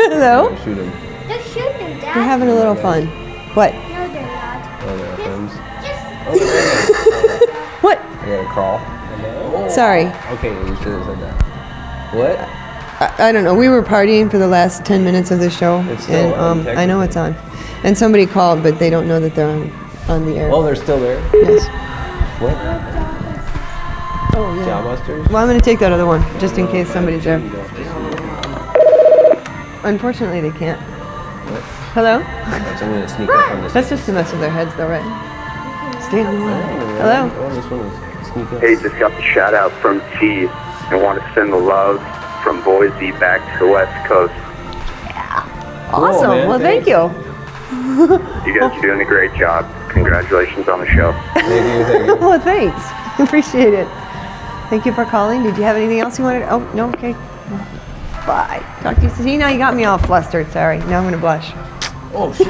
Hello? Shoot him. Just shoot them, Dad. We're having a little fun. What? No, they're not. Oh, there it comes. What? I gotta crawl. Sorry. Okay, you should have said that. What? I don't know. We were partying for the last 10 minutes of the show. It's still on, I know it's on. And somebody called, but they don't know that they're on the air. Oh, they're still there? Yes. What? Oh, yeah. Jawbusters? Well, I'm going to take that other one, just in case somebody's there. Unfortunately, they can't. What? Hello? Alright, so I'm gonna sneak up on this. That's just to mess with their heads, though, right? Stay on the line. Hello? Oh, this one is sneak up. Hey, just got the shout out from T and want to send the love from Boise back to the West Coast. Awesome. man, Well, thank thanks. you. You guys are doing a great job. Congratulations on the show. Thank you. Well, thanks. Appreciate it. Thank you for calling. Did you have anything else you wanted? Oh, no? Okay. Bye. Talk to you soon. See, now you got me all flustered. Sorry. Now I'm going to blush. Oh, shit.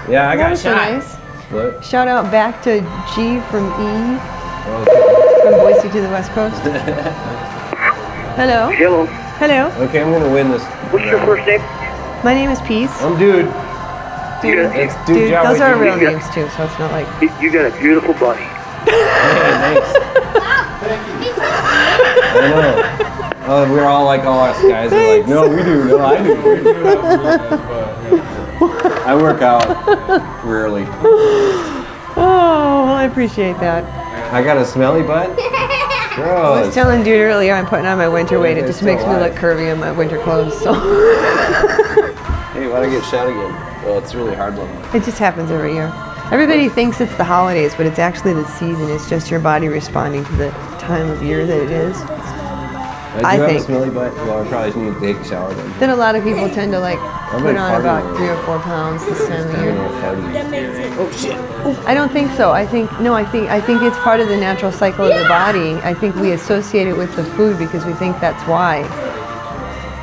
Yeah, I That got was so shot. nice. What? Shout out back to G from E, Okay. from Boise to the West Coast. Hello. Hello. Hello. Okay, I'm gonna win this. What's your first name? My name is Peace. I'm Dude. Dude. It's Dude, Jaway. those are real you got- names too, so it's not like. You got a beautiful body. Hey, thanks. I know. We're all like, oh, us guys are like, no, we do. No, I do. I work out rarely. Oh, well, I appreciate that. I got a smelly butt? I Gross. was telling dude earlier I'm putting on my winter weight. It just makes me look curvy in my winter clothes. So Hey, why'd I get shot again? Well, it's really hard one. it just happens every year. Everybody thinks it's the holidays, but it's actually the season. It's just your body responding to the time of year that it is. I do have think a smelly butt. Well, I probably need to take a shower then. that a lot of people tend to like put been on farting about lately. 3 or 4 pounds this time of year. Oh shit. I don't think so. I think it's part of the natural cycle of the body. I think we associate it with the food because we think that's why.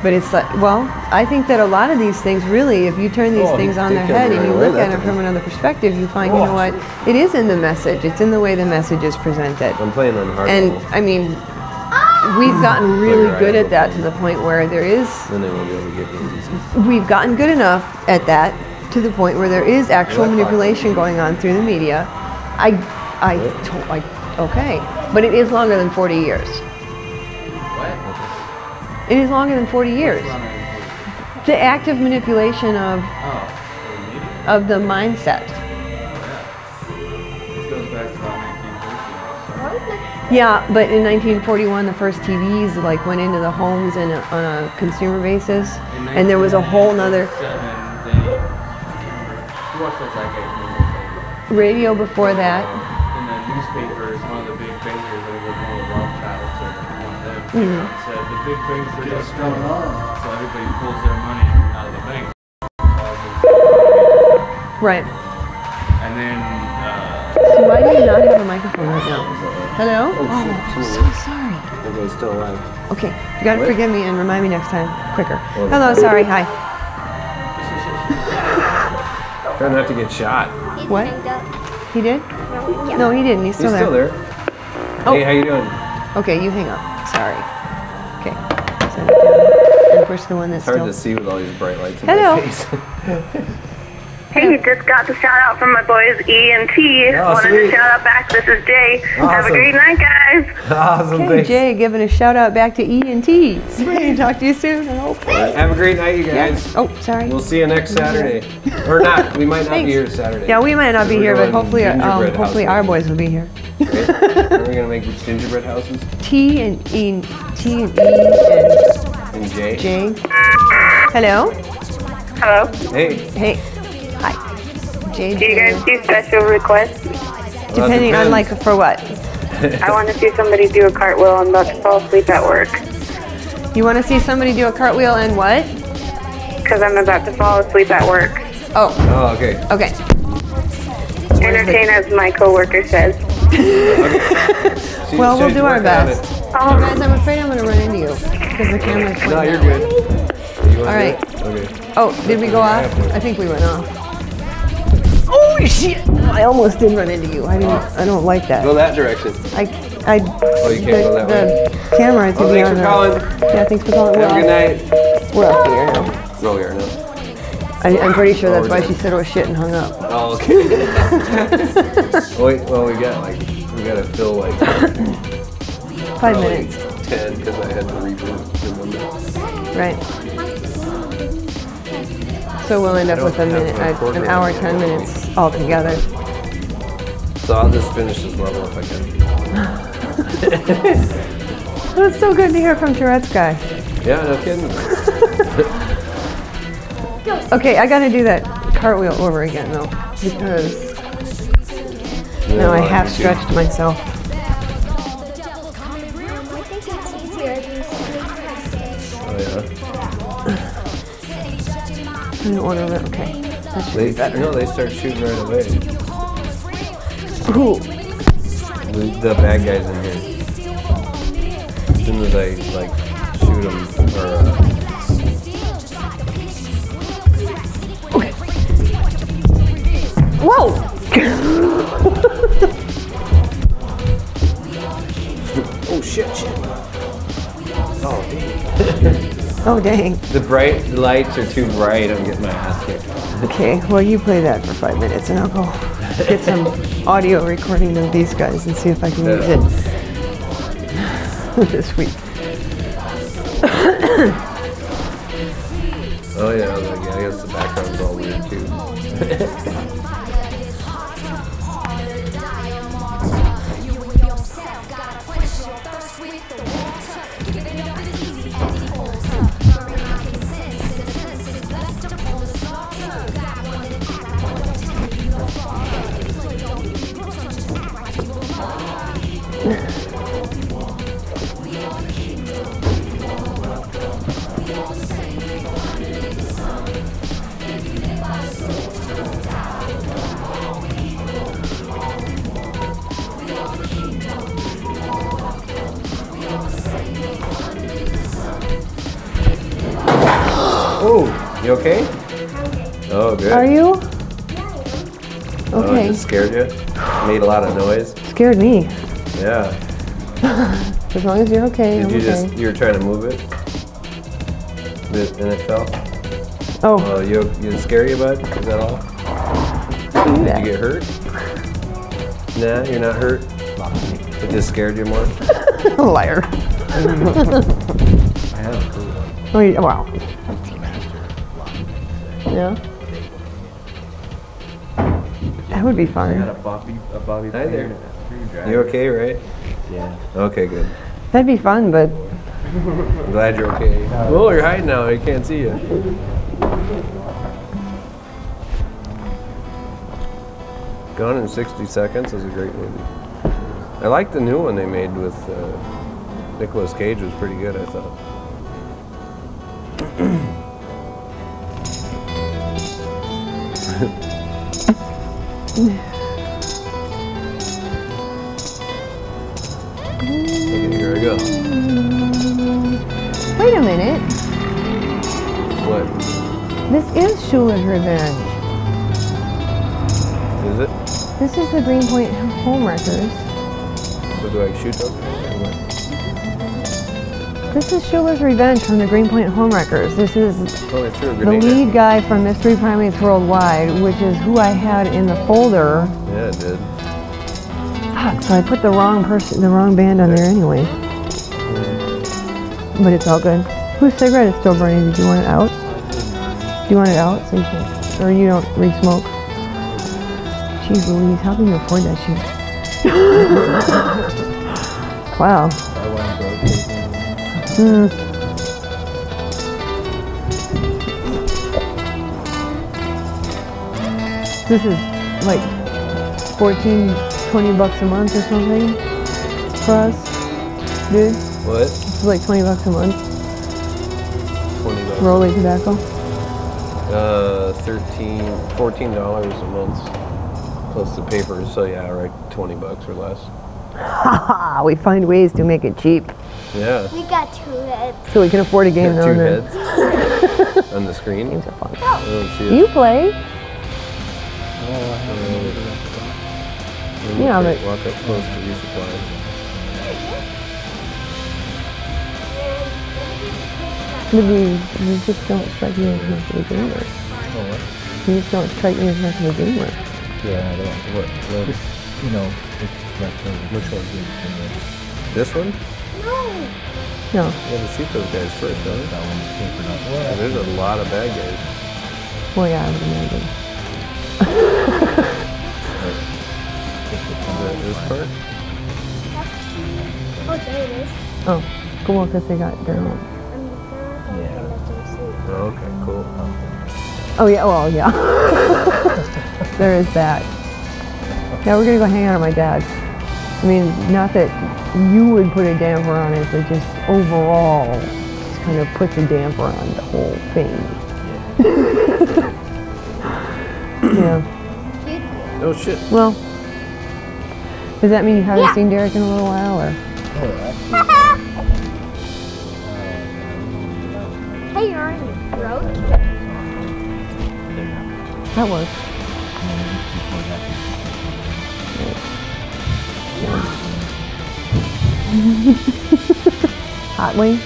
But it's like, well, I think that a lot of these things really, if you turn these things on their head and you look at them from another perspective, you find, you know what, it is in the message. It's in the way the message is presented. I'm playing on hard. And I mean, we've gotten really good at that to the point where there is, Then they won't be able to get me easy. we've gotten good enough at that to the point where there is actual manipulation going on through the media. Okay, but it is longer than 40 years. It is longer than 40 years. The active manipulation of the mindset. This goes back to about 1913. Yeah, but in 1941, the first TVs like went into the homes and on a consumer basis, and there was a whole nother radio before that. In the newspapers, one of the big bankers, I think it was one of the Rothschilds or one of them, said the big banks are just going on, so everybody pulls their money out of the bank. Right. And then, So why do you not have a microphone right now? Hello? Oh, I'm so sorry. Everybody's still alive. Okay, you gotta forgive me and remind me next time. Quicker. Oh. Hello, sorry, hi. Try not to get shot. What? He did? No, he didn't. He's still He's there. still there. Oh. Hey, how you doing? Okay, you hang up. Sorry. Okay. Set it down. And push the one that's It's hard still. to see with all these bright lights in Hello. my face. Hey, just got the shout out from my boys E and T. Oh, Wanted sweet. to shout out back. This is Jay. Have a Awesome. great night, guys. Awesome, Okay, thanks. Jay, giving a shout out back to E and T. Talk to you soon, I hope. Have a great night, you guys. Oh, sorry. We'll see you next Saturday. Or not. We might not Thanks. be here Saturday. Yeah, we might not be We're here, but going hopefully, gingerbread hopefully house our boys will be here. Right? Are we gonna make gingerbread houses? T and E and And Jay? J. Hello. Hello. Hey. Hey. Hi. J. Do you guys do special requests? Depending on like for what? I want to see somebody do a cartwheel. I'm about to fall asleep at work. You want to see somebody do a cartwheel and what? Because I'm about to fall asleep at work. Oh. Oh, okay. Okay. Entertain as my coworker says. Well, we'll do our working on best. it. Oh, guys, I'm afraid I'm going to run into you because the camera's pointing No, you're that way. good. You wanna All do right. it? Okay. Oh, did we go off? I think we went off. Oh shit! I almost did run into you. I don't like that. Go that direction. Oh, you can't go that way. The camera to Oh, be thanks on for the- calling. Yeah, thanks for calling. Have a good night. We're off the air now. No, we are not. I'm pretty sure that's we're why done. she said it was shit and hung up. Oh, okay. Wait, well, we gotta fill like 5 minutes. 10 because I had to reboot. Right. So we'll end up with a minute, an hour, 10 minutes altogether. So I'll just finish this level if I can. Well, it's so good to hear from Tourette's guy. Yeah, no kidding. Okay, I gotta do that cartwheel over again though, because now I half stretched myself. Oh yeah. In order of it, okay. That should be better. No, they start shooting right away. Who? The bad guys in here. As soon as I like shoot them or. Whoa! Oh shit! Oh dang! Oh dang. The bright lights are too bright. I'm getting my ass kicked. Okay, well you play that for 5 minutes and I'll go get some audio recording of these guys and see if I can use it this week. Oh yeah, like, yeah, I guess the background's all weird too. Oh, you okay? Oh, good. Are you? Oh, Okay. it just scared you? Made a lot of noise? Scared me. Yeah. As long as you're okay, Did I'm you okay. you were trying to move it? And it fell? Oh. Oh, you scare you, bud? Is that all? Did you get hurt? Nah, you're not hurt? It just scared you more? Liar. I have a cool one. Oh, yeah, wow. Yeah. That would be I got fun. a Bobby Hi pin there. and a screwdriver. You okay, right? Yeah. Okay, good. That'd be fun, but I'm glad you're okay. Oh, you're hiding now. I can't see you. Gone in 60 Seconds is a great movie. I like the new one they made with Nicolas Cage. Was pretty good, I thought. Okay, here I go. wait a minute. What? This is Schuler's Revenge. Is it? This is the Greenpoint Homewreckers. So do I shoot those guys or what? This is Schuler's Revenge from the Greenpoint Homewreckers. This is Oh, they threw a the grenade at lead me. guy from Mystery Primates Worldwide, which is who I had in the folder. Yeah, it did. Fuck, so I put the wrong person, the wrong band on there anyway. But it's all good. Whose cigarette is still burning? Did you want it out? Do you want it out so you can, or you don't re-smoke? Jeez Louise, how can you afford that shit? Wow. This is like 14, 20 bucks a month or something for us, dude. What? It's like 20 bucks a month. 20 bucks. Rolling tobacco. $14 a month plus the papers. So yeah, right, 20 bucks or less. Haha, we find ways to make it cheap. Yeah. We got 2 heads. So we can afford a game Got now two and then. heads on the screen. Games are fun. I don't see it. You play? Yeah, but walk up close to resupply. you just don't strike me as much of a gamer. You just don't strike me as much of a gamer. Yeah, I don't. What? Just, you know, it's like which one? This one? No. You have to shoot those guys first, don't you? That one's papered up. Yeah, there's a lot of bad guys. Well, yeah, I would imagine. This part? Oh, there it is. Oh, cool, because they got down. Oh, okay, cool. Oh, yeah, well, yeah. There is that. Yeah, we're going to go hang out at my dad's. I mean, not that you would put a damper on it, but just overall, just kind of puts a damper on the whole thing. Yeah. Oh, shit. Well, does that mean you haven't seen Derek in a little while, or? Hey, you're on the road? That was. Hot wing?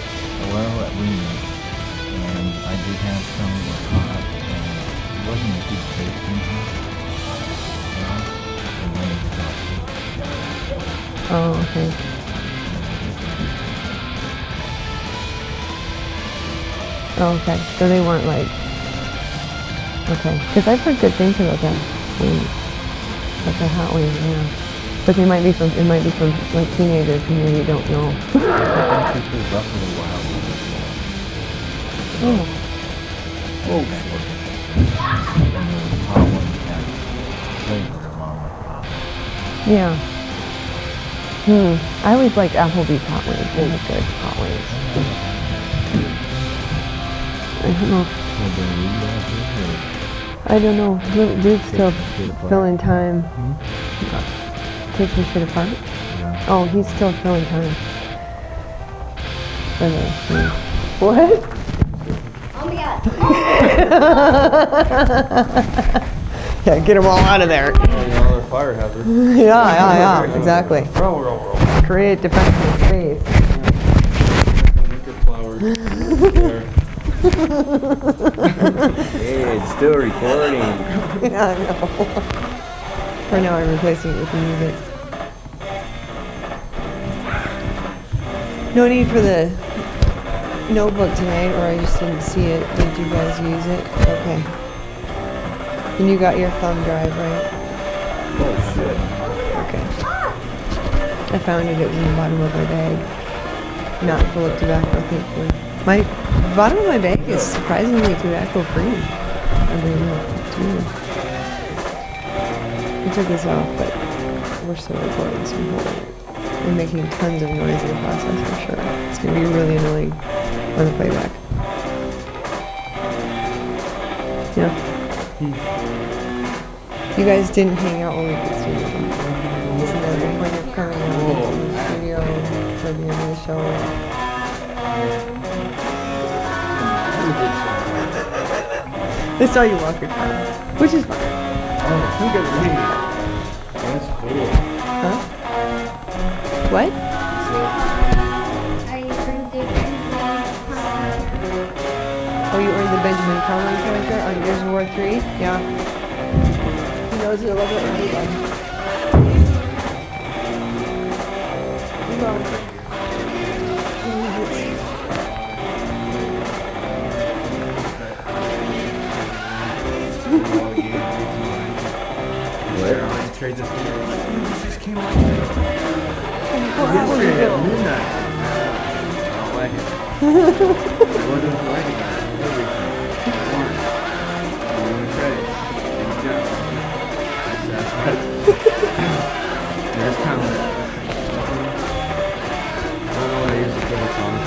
Well, at Wiener, and I did have some that were hot, and it wasn't a good taste in hot. And then it stopped. 'Cause Oh, okay. Oh, okay. So they weren't like. Okay. Because I've heard good things about that. Like the Hot Wings, yeah. But they might be from. It might be from like teenagers who maybe don't know. Oh. Yeah. I always liked Applebee's hot wings. They were good hot wings. I don't know. Little dude's still filling time. Take some shit apart? Yeah. Oh, he's still filling time. For the thing. What? Oh my god. Yeah, get them all out of there. All the fire hazards. Yeah, exactly. Roll. Create defensive space. Hey, it's still recording. Yeah, I know. For now, I'm replacing it with the music. No need for the notebook tonight, or I just didn't see it. Did you guys use it? Okay. And you got your thumb drive, right? Oh, shit. Okay. I found it. It was in the bottom of my bag. Not full of tobacco, thankfully. My bottom of my bag is surprisingly tobacco-free. I took this off, but we're still recording, so I'm holding it. I'm making tons of noise in the process, for sure. It's going to be really annoying on the playback. Yeah. You guys didn't hang out when we could see you. It's another point of coming out into the studio for the end of the show. They saw you walk your car, which is fine. Oh, look at me. That's cool. Huh? What? Oh, you earned the Benjamin Conlon character on Gears of War 3? Yeah. He knows it a little bit early then. Trade this thing. It just came out. Yesterday at midnight. I don't like it. I wasn't liking everything. There's kind of I don't know what I used to play the songs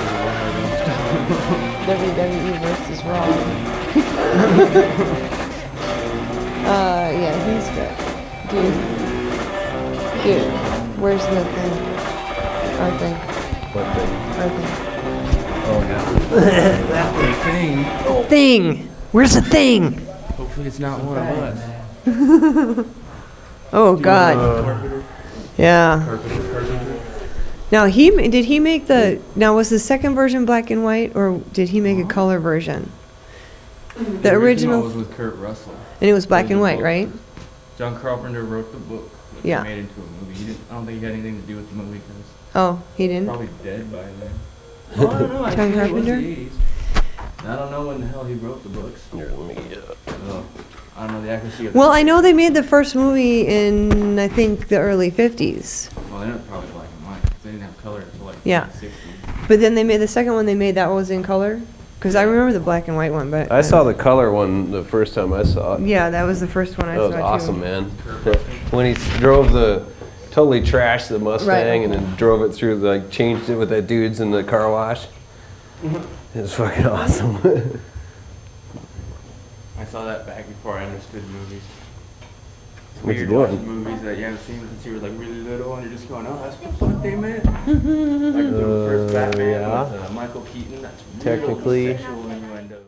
for the WWE versus Raw. Yeah, he's good. Dude, where's the thing? Our thing. What thing? Our thing. Oh, yeah. That thing. Thing! Where's the thing? Hopefully it's not one of us. Oh, God. Yeah. Now, did he make the... Now, was the second version black and white, or did he make a color version? The original was with Kurt Russell. And it was black and white, right? John Carpenter wrote the book, which Yeah. he made into a movie. I don't think he had anything to do with the movie because Oh, he didn't? probably dead by then. Oh, I don't know. I John think it was Carpenter? the 80s. I don't know when the hell he wrote the books. Here, let me get it. I don't know the accuracy of Well, I know they made the first movie in, I think, the early 50s. Well, they're probably black and white. 'Cause they didn't have color until like Yeah. the 60s. But then they made the second one they made, that was in color? Because I remember the black and white one, but... I saw the color one the first time I saw it. Yeah, that was the first one I saw, That was too. awesome, man. When he drove totally trashed the Mustang and then drove it through, changed it with that dude's in the car wash. It was fucking awesome. I saw that back before I understood movies. It's What you weird doing? watching movies that you haven't seen since you were like really little and you're just going, oh, that's what they meant. Like the first Batman yeah. with Michael Keaton, that's Technically. real sexual innuendo.